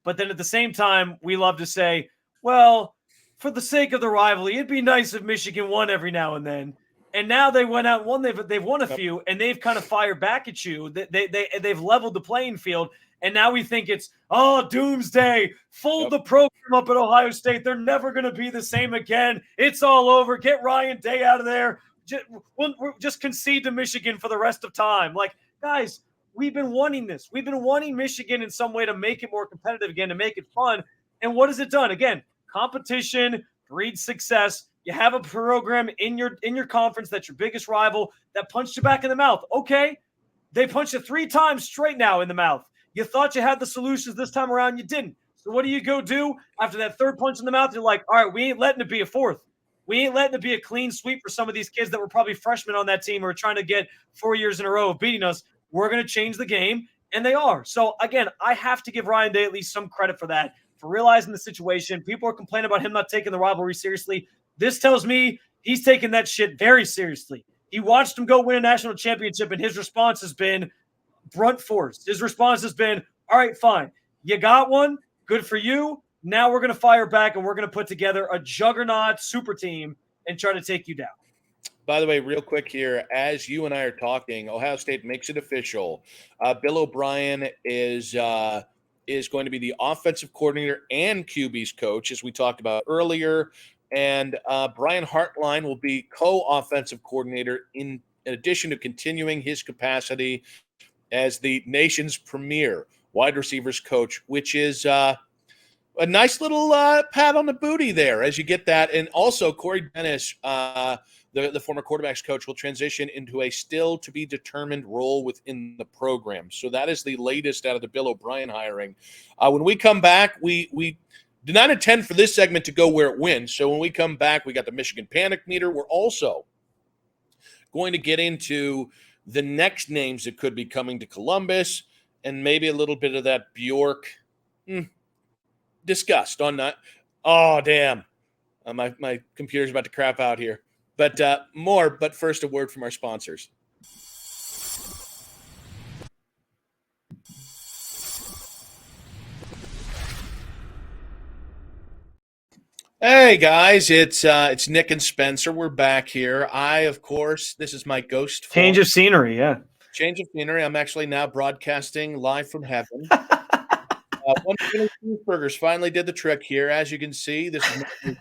But then at the same time, we love to say, well, for the sake of the rivalry, it'd be nice if Michigan won every now and then. And now they went out and won. They've won a few, and they've kind of fired back at you. They've leveled the playing field, and now we think it's doomsday. Fold the program up at Ohio State. They're never going to be the same again. It's all over. Get Ryan Day out of there. Just concede to Michigan for the rest of time. Like, guys, we've been wanting this. We've been wanting Michigan in some way to make it more competitive again, to make it fun. And what has it done? Again, competition breeds success. You have a program in your conference that's your biggest rival that punched you back in the mouth. Okay, they punched you 3 times straight now in the mouth. You thought you had the solutions this time around. You didn't. So what do you go do after that 3rd punch in the mouth? You're like, all right, we ain't letting it be a 4th. We ain't letting it be a clean sweep for some of these kids that were probably freshmen on that team or trying to get 4 years in a row of beating us. We're going to change the game, and they are. So, again, I have to give Ryan Day at least some credit for that, for realizing the situation. People are complaining about him not taking the rivalry seriously. This tells me he's taking that shit very seriously. He watched him go win a national championship, and his response has been brunt force. His response has been, all right, fine. You got one. Good for you. Now we're going to fire back, and we're going to put together a juggernaut super team and try to take you down. By the way, real quick here, as you and I are talking, Ohio State makes it official. Bill O'Brien is going to be the offensive coordinator and QB's coach, as we talked about earlier. And Brian Hartline will be co-offensive coordinator in addition to continuing his capacity as the nation's premier wide receivers coach, which is a nice little pat on the booty there as you get that. And also Corey Dennis, the former quarterback's coach, will transition into a still-to-be-determined role within the program. So that is the latest out of the Bill O'Brien hiring. When we come back, we did not intend for this segment to go where it went. So when we come back, we got the Michigan Panic Meter. We're also going to get into the next names that could be coming to Columbus and maybe a little bit of that Bjork discussed on that. Oh, damn. My computer's about to crap out here. But more, but first a word from our sponsors. Hey guys, it's Nick and Spencer. We're back here. Of course, this is my ghost phone. Change of scenery, yeah. Change of scenery. I'm actually now broadcasting live from heaven. One cheeseburgers finally did the trick here. As you can see, this is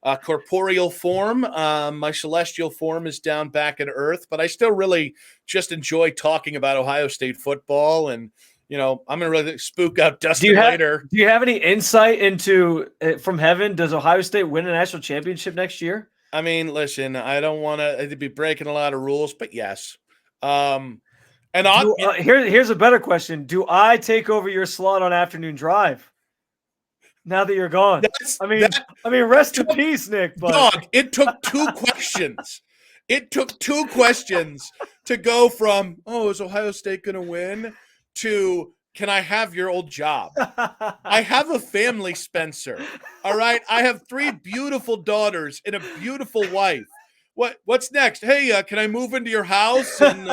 my corporeal form. My celestial form is down back in Earth, but I still really just enjoy talking about Ohio State football. And I'm going to really spook out Dustin later. Do you have any insight into from heaven? Does Ohio State win a national championship next year? I mean, listen, I don't want to be breaking a lot of rules, but yes. Here's a better question. Do I take over your slot on Afternoon Drive now that you're gone? Rest in peace, Nick. But dog, it took 2 questions. It took 2 questions to go from, is Ohio State going to win, to, can I have your old job? I have a family, Spencer. All right? I have 3 beautiful daughters and a beautiful wife. What's next? Hey, can I move into your house? And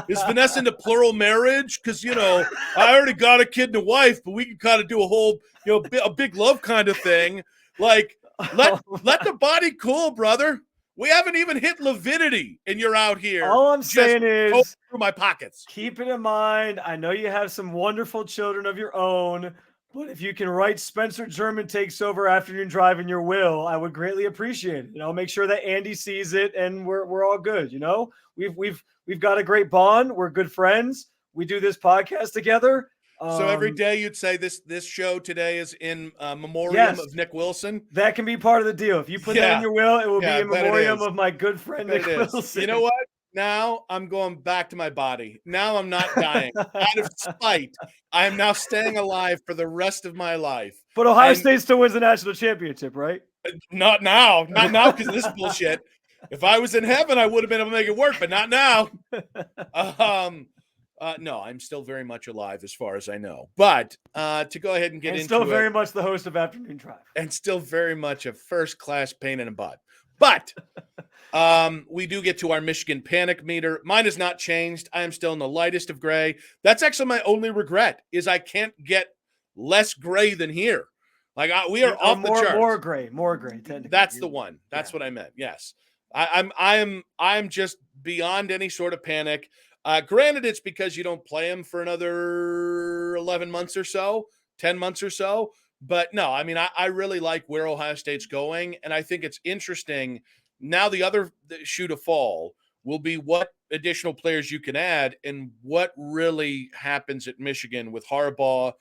is Vanessa into plural marriage? Because, I already got a kid and a wife, but we can kind of do a whole, a big love kind of thing. Like, let the body cool, brother. We haven't even hit Levinity, and you're out here. All I'm saying is, through my pockets. Keep it in mind. I know you have some wonderful children of your own, but if you can write Spencer German takes over Afternoon Drive in your will, I would greatly appreciate it. Make sure that Andy sees it, and we're all good. We've got a great bond. We're good friends. We do this podcast together. So every day you'd say this show today is in memoriam of Nick Wilson? That can be part of the deal. If you put that in your will, it will be in memoriam of my good friend Nick Wilson. You know what? Now I'm going back to my body. Now I'm not dying. Out of spite, I am now staying alive for the rest of my life. But Ohio State still wins the national championship, right? Not now. Not now because of this bullshit. If I was in heaven, I would have been able to make it work, but not now. No, I'm still very much alive as far as I know. But to go ahead and get into still very much the host of Afternoon Drive. And still very much a first-class pain in the butt. But we do get to our Michigan Panic Meter. Mine has not changed. I am still in the lightest of gray. That's actually my only regret, is I can't get less gray than here. Like we are off the charts. More gray. Technically. That's the one. That's what I meant. Yes. I'm just beyond any sort of panic. Granted, it's because you don't play him for another 11 months or so, 10 months or so. But no, I mean, I really like where Ohio State's going. And I think it's interesting. Now, the other shoe to fall will be what additional players you can add and what really happens at Michigan with Harbaugh.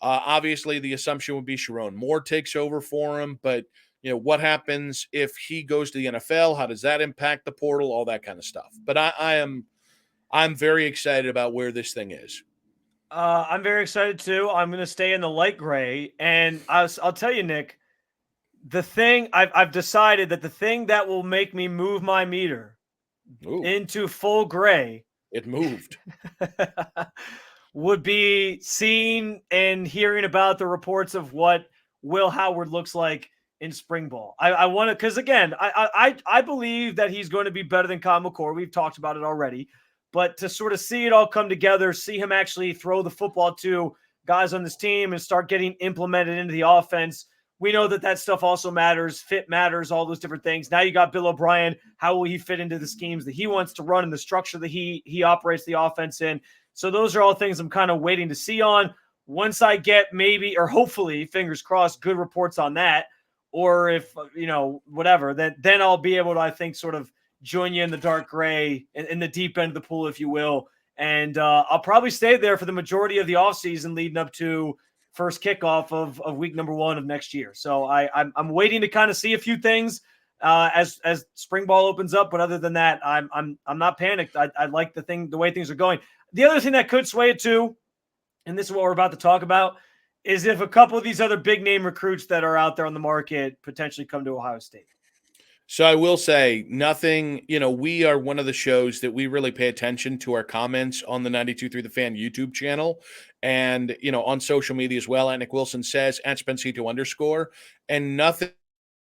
Obviously, the assumption would be Sharon Moore takes over for him. But what happens if he goes to the NFL? How does that impact the portal? All that kind of stuff. But I'm very excited about where this thing is. I'm very excited too. I'm going to stay in the light gray, and I'll tell you, Nick, the thing I've decided that the thing that will make me move my meter into full gray, it moved, would be seeing and hearing about the reports of what Will Howard looks like in spring ball. I want to, because again, I believe that he's going to be better than Kyle McCord. We've talked about it already, but to sort of see it all come together, see him actually throw the football to guys on this team and start getting implemented into the offense. We know that stuff also matters. Fit matters, all those different things. Now you got Bill O'Brien. How will he fit into the schemes that he wants to run and the structure that he operates the offense in? So those are all things I'm kind of waiting to see on. Once I get maybe, or hopefully, fingers crossed, good reports on that, or if, whatever, then I'll be able to, I think, sort of join you in the dark gray, in the deep end of the pool, if you will. And I'll probably stay there for the majority of the offseason leading up to first kickoff of week number 1 of next year. So I'm waiting to kind of see a few things as spring ball opens up. But other than that, I'm not panicked. I like the way things are going. The other thing that could sway it too, and this is what we're about to talk about, is if a couple of these other big name recruits that are out there on the market potentially come to Ohio State. So I will say nothing, we are one of the shows that we really pay attention to our comments on the 92.3 The Fan YouTube channel and, on social media as well. At Nick Wilson says, at Spencito_. And nothing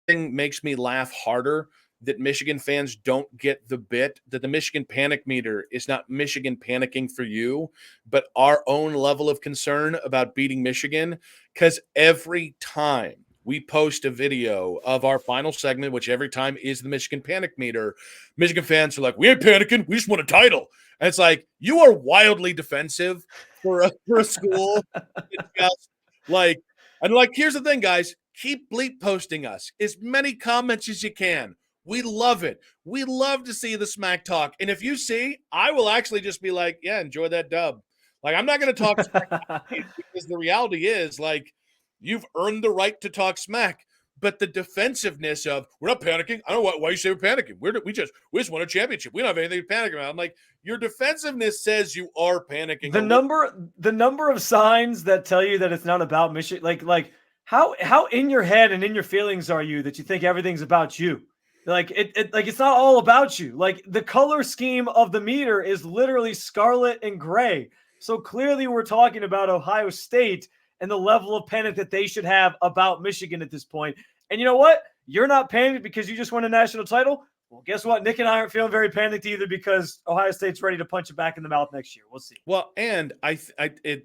makes me laugh harder that Michigan fans don't get the bit that the Michigan panic meter is not Michigan panicking for you, but our own level of concern about beating Michigan. Because every time we post a video of our final segment, which every time is the Michigan panic meter, Michigan fans are like, we ain't panicking. We just want a title. And it's like, you are wildly defensive for a school. It's just like, and like, here's the thing, guys, keep bleep posting us as many comments as you can. We love it. We love to see the smack talk. And if you see, I will actually just be like, yeah, enjoy that dub. Like, I'm not going to talk smack because the reality is, like, you've earned the right to talk smack. But the defensiveness of, we're not panicking. I don't know why you say we're panicking. We just won a championship. We don't have anything to panic about. I'm like, your defensiveness says you are panicking. The number of signs that tell you that it's not about Michigan, like how in your head and in your feelings are you that you think everything's about you? Like it's not all about you. Like, the color scheme of the meter is literally scarlet and gray. So clearly we're talking about Ohio State and the level of panic that they should have about Michigan at this point. And you know what? You're not panicked because you just won a national title. Well, guess what? Nick and I aren't feeling very panicked either because Ohio State's ready to punch it back in the mouth next year. We'll see. Well, and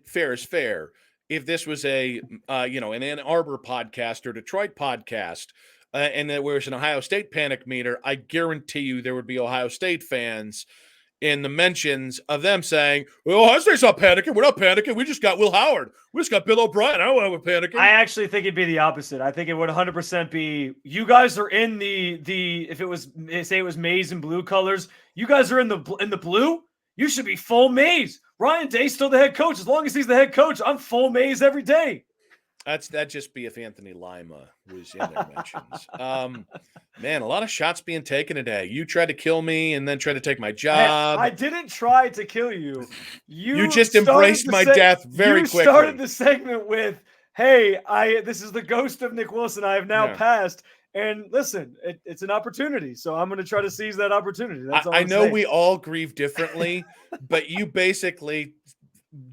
fair is fair. If this was an Ann Arbor podcast or Detroit podcast, and there was an Ohio State panic meter, I guarantee you there would be Ohio State fans in the mentions of them saying, well, Ohio State's not panicking. We're not panicking. We just got Will Howard. We just got Bill O'Brien. I don't want to panicking. I actually think it'd be the opposite. I think it would 100% be, you guys are in the if it was, say it was maize and blue colors, you guys are in the blue. You should be full maize. Ryan Day's still the head coach. As long as he's the head coach, I'm full maize every day. That'd just be if Anthony Lima was in their mentions. Man, a lot of shots being taken today. You tried to kill me and then tried to take my job. I didn't try to kill you. You just embraced my death very quickly. You started the segment with, hey, this is the ghost of Nick Wilson. I have now passed. And listen, it's an opportunity. So I'm going to try to seize that opportunity. That's all I know. We all grieve differently, but you basically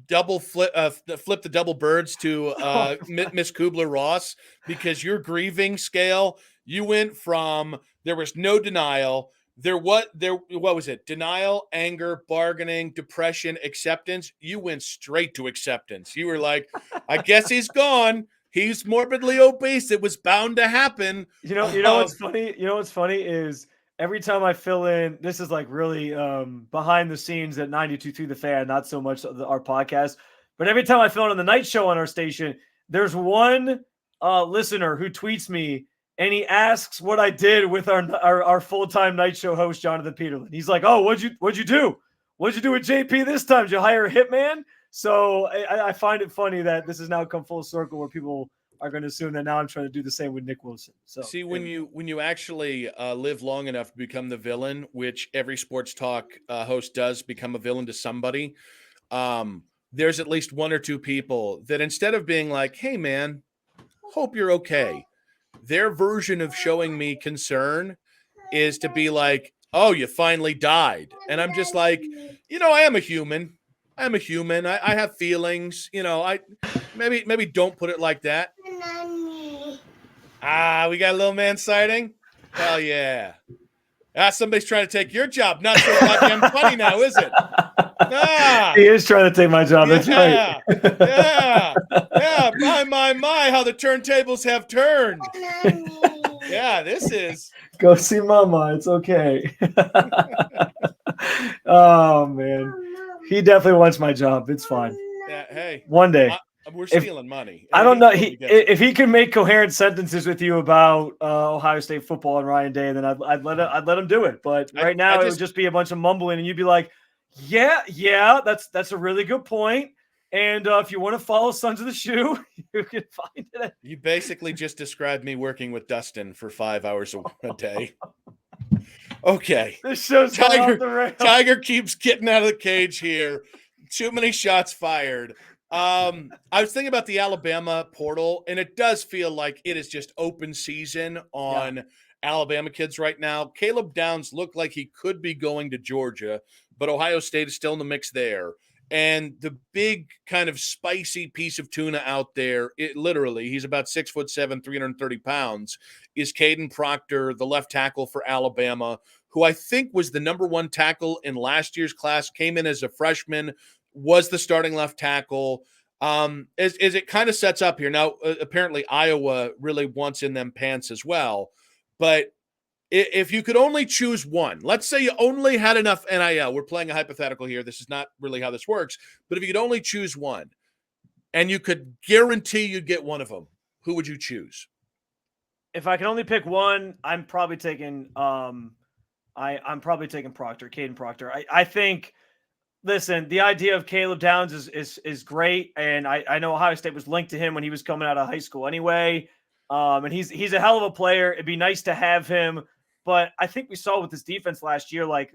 flip the double birds to Miss Kubler-Ross, because your grieving scale, you went from, there was no denial, what was it? Denial, anger, bargaining, depression, acceptance. You went straight to acceptance. You were like, I guess he's gone. He's morbidly obese. It was bound to happen. You know what's funny? You know what's funny is every time I fill in, this is like really behind the scenes at 92.3 The Fan, not so much our podcast, but every time I fill in on the night show on our station, there's one listener who tweets me and he asks what I did with our full-time night show host, Jonathan Peterlin. He's like, "Oh, what'd you do? What'd you do with JP this time? Did you hire a hitman?" So I find it funny that this has now come full circle where people are going to assume that now I'm trying to do the same with Nick Wilson. So see, when you actually live long enough to become the villain, which every sports talk host does, become a villain to somebody. There's at least one or two people that instead of being like, "Hey, man, hope you're okay," their version of showing me concern is to be like, "Oh, you finally died," and I'm just like, I am a human. I'm a human. I have feelings. I maybe don't put it like that. We got a little man sighting. Hell yeah. Somebody's trying to take your job. Not so goddamn funny now, is it? He is trying to take my job. That's right. Yeah. My, how the turntables have turned. Yeah, this is. Go see Mama. It's okay. Oh, man. He definitely wants my job. It's fine. Yeah, hey. One day. We're stealing money. I don't know. If he can make coherent sentences with you about Ohio State football and Ryan Day, then I'd let him do it. But right now, it would just be a bunch of mumbling, and you'd be like, "Yeah, that's a really good point." And if you want to follow Sons of the Shoe, you can find it. You basically just described me working with Dustin for 5 hours a day. Okay. This show's off the rails. Tiger keeps getting out of the cage here. Too many shots fired. I was thinking about the Alabama portal, and it does feel like it is just open season on Alabama kids right now. Caleb Downs looked like he could be going to Georgia, but Ohio State is still in the mix there. And the big kind of spicy piece of tuna out there, he's about 6'7", 330 pounds, is Kadyn Proctor, the left tackle for Alabama, who I think was the number one tackle in last year's class, came in as a freshman, was the starting left tackle. As it kind of sets up here. Now, apparently Iowa really wants in them pants as well. But if you could only choose one, let's say you only had enough NIL. We're playing a hypothetical here. This is not really how this works. But if you could only choose one and you could guarantee you'd get one of them, who would you choose? If I can only pick one, I'm probably taking I'm probably taking Proctor, Kadyn Proctor. I think – listen, the idea of Caleb Downs is great, and I know Ohio State was linked to him when he was coming out of high school anyway. And he's a hell of a player. It'd be nice to have him, but I think we saw with this defense last year, like,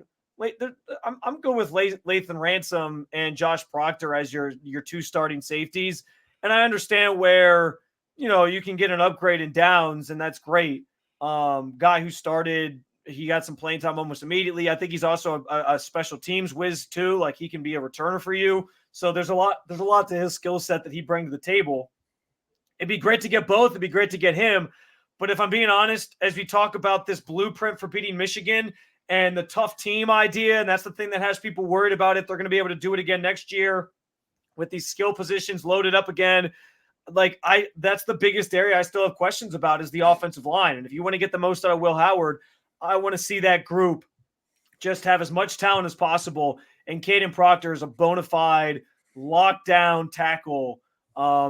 I'm going with Lathan Ransom and Josh Proctor as your two starting safeties, and I understand where you can get an upgrade in Downs, and that's great. Guy who started. He got some playing time almost immediately. I think he's also a special teams whiz too. Like he can be a returner for you. So there's a lot to his skill set that he brings to the table. It'd be great to get both. It'd be great to get him. But if I'm being honest, as we talk about this blueprint for beating Michigan and the tough team idea, and that's the thing that has people worried about if they're going to be able to do it again next year with these skill positions loaded up again. That's the biggest area I still have questions about is the offensive line. And if you want to get the most out of Will Howard, I want to see that group just have as much talent as possible. And Kadyn Proctor is a bona fide lockdown tackle.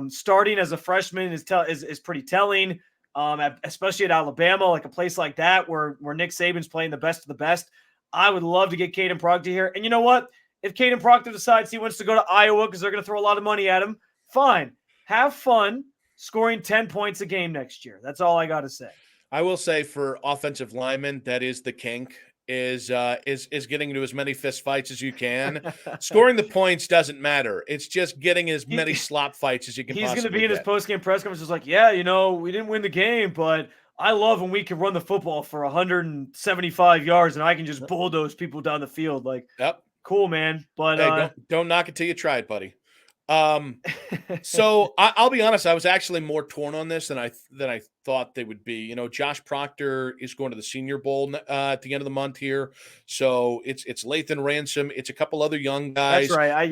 Starting as a freshman is pretty telling, especially at Alabama, like a place like that where Nick Saban's playing the best of the best. I would love to get Kadyn Proctor here. And you know what? If Kadyn Proctor decides he wants to go to Iowa because they're going to throw a lot of money at him, fine. Have fun scoring 10 points a game next year. That's all I got to say. I will say for offensive linemen, that is the kink, is getting into as many fist fights as you can. Scoring the points doesn't matter. It's just getting as many slop fights as you can possibly get. He's going to be in his post-game press conference just like, yeah, we didn't win the game, but I love when we can run the football for 175 yards and I can just bulldoze people down the field. Like, yep. Cool, man. But hey, don't knock it till you try it, buddy. So I'll be honest, I was actually more torn on this than I thought they would be. Josh Proctor is going to the Senior Bowl at the end of the month here. So it's Lathan Ransom. It's a couple other young guys. That's right.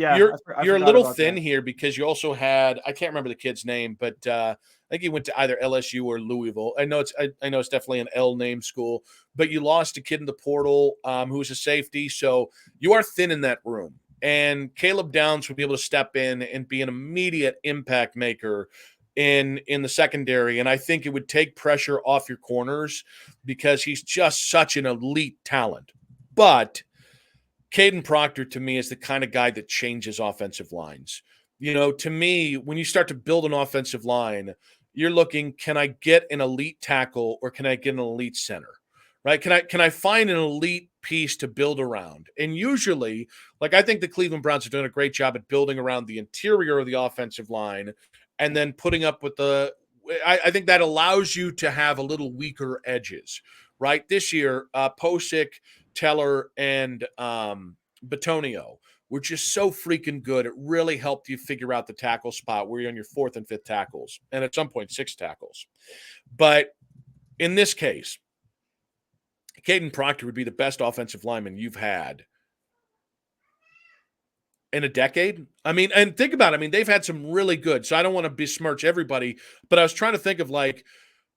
You're a little thin here because you also had, I can't remember the kid's name, but I think he went to either LSU or Louisville. I know it's definitely an L name school, but you lost a kid in the portal who was a safety, so you are thin in that room. And Caleb Downs would be able to step in and be an immediate impact maker in the secondary. And I think it would take pressure off your corners because he's just such an elite talent. But Kadyn Proctor, to me, is the kind of guy that changes offensive lines. To me, when you start to build an offensive line, you're looking, can I get an elite tackle or can I get an elite center? Right? Can I find an elite piece to build around? And usually, like I think the Cleveland Browns are doing a great job at building around the interior of the offensive line and then putting up with I think that allows you to have a little weaker edges, right? This year, Posick, Teller, and Batonio were just so freaking good. It really helped you figure out the tackle spot where you're on your fourth and fifth tackles, and at some point, six tackles. But in this case, Kadyn Proctor would be the best offensive lineman you've had in a decade. I mean, and think about it. I mean, they've had some really good, so I don't want to besmirch everybody, but I was trying to think of like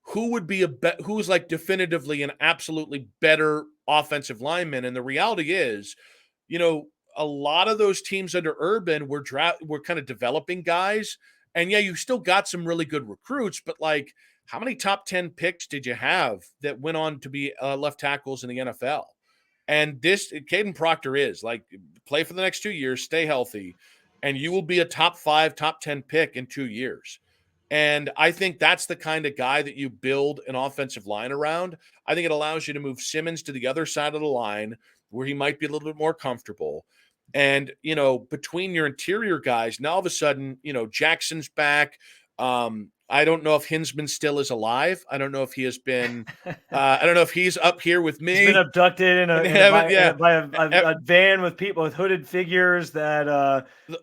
who would be who's like definitively an absolutely better offensive lineman. And the reality is, a lot of those teams under Urban were kind of developing guys. And yeah, you still got some really good recruits, but like how many top 10 picks did you have that went on to be left tackles in the NFL? And this Kadyn Proctor is like, play for the next 2 years, stay healthy, and you will be a top 5, top 10 pick in 2 years. And I think that's the kind of guy that you build an offensive line around. I think it allows you to move Simmons to the other side of the line where he might be a little bit more comfortable. And, between your interior guys, now all of a sudden, Jackson's back. I don't know if Hinsman still is alive. I don't know if he has been. I don't know if he's up here with me. He's been abducted by a van with people with hooded figures that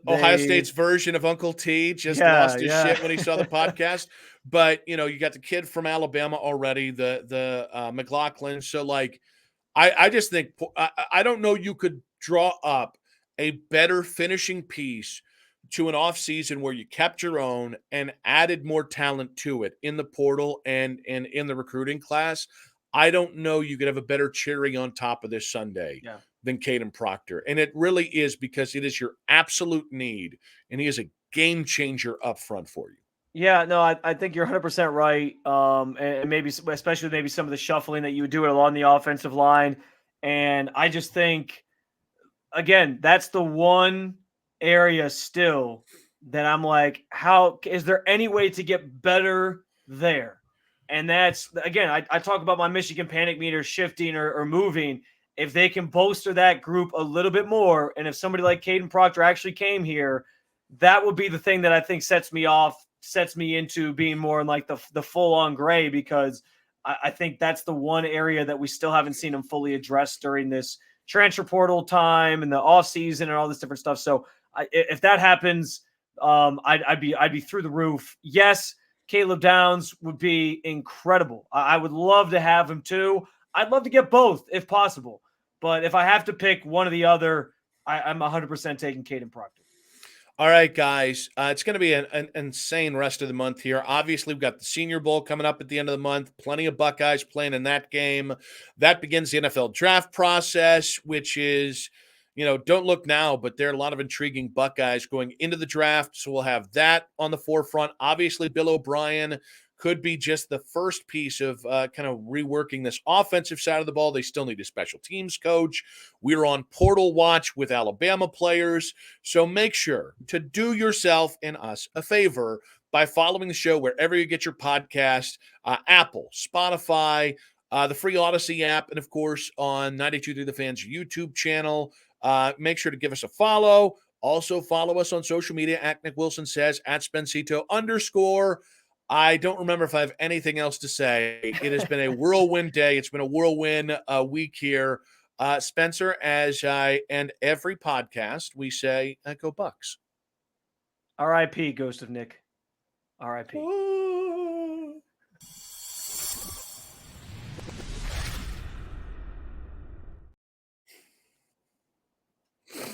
Ohio State's version of Uncle T just lost his shit when he saw the podcast. But you got the kid from Alabama already, the McLaughlin. So like, I just think I don't know you could draw up a better finishing piece to an offseason where you kept your own and added more talent to it in the portal and in the recruiting class. I don't know you could have a better cherry on top of this Sunday than Kadyn Proctor. And it really is because it is your absolute need, and he is a game changer up front for you. Yeah, no, I think you're 100% right. And maybe, especially maybe some of the shuffling that you would do along the offensive line. And I just think, again, that's the one area still that I'm like, how is there any way to get better there? And that's, again, I talk about my Michigan panic meter shifting or moving. If they can bolster that group a little bit more, and if somebody like Kadyn Proctor actually came here, that would be the thing that I think sets me into being more in like the full-on gray, because I think that's the one area that we still haven't seen him fully addressed during this transfer portal time and the offseason and all this different stuff. So if that happens, I'd be through the roof. Yes, Caleb Downs would be incredible. I would love to have him too. I'd love to get both if possible. But if I have to pick one or the other, I'm 100% taking Kadyn Proctor. All right, guys. It's going to be an insane rest of the month here. Obviously, we've got the Senior Bowl coming up at the end of the month. Plenty of Buckeyes playing in that game. That begins the NFL draft process, which is, don't look now, but there are a lot of intriguing Buckeyes going into the draft. So we'll have that on the forefront. Obviously, Bill O'Brien could be just the first piece of kind of reworking this offensive side of the ball. They still need a special teams coach. We're on portal watch with Alabama players. So make sure to do yourself and us a favor by following the show wherever you get your podcast, Apple, Spotify, the free Odyssey app, and of course on 92.3 The Fans YouTube channel. Make sure to give us a follow. Also follow us on social media at Nick Wilson Says, at Spencito_. I don't remember if I have anything else to say. It has been a whirlwind day. It's been a whirlwind week here. Spencer, as I end every podcast, we say, go Bucks. R.I.P. Ghost of Nick. R.I.P.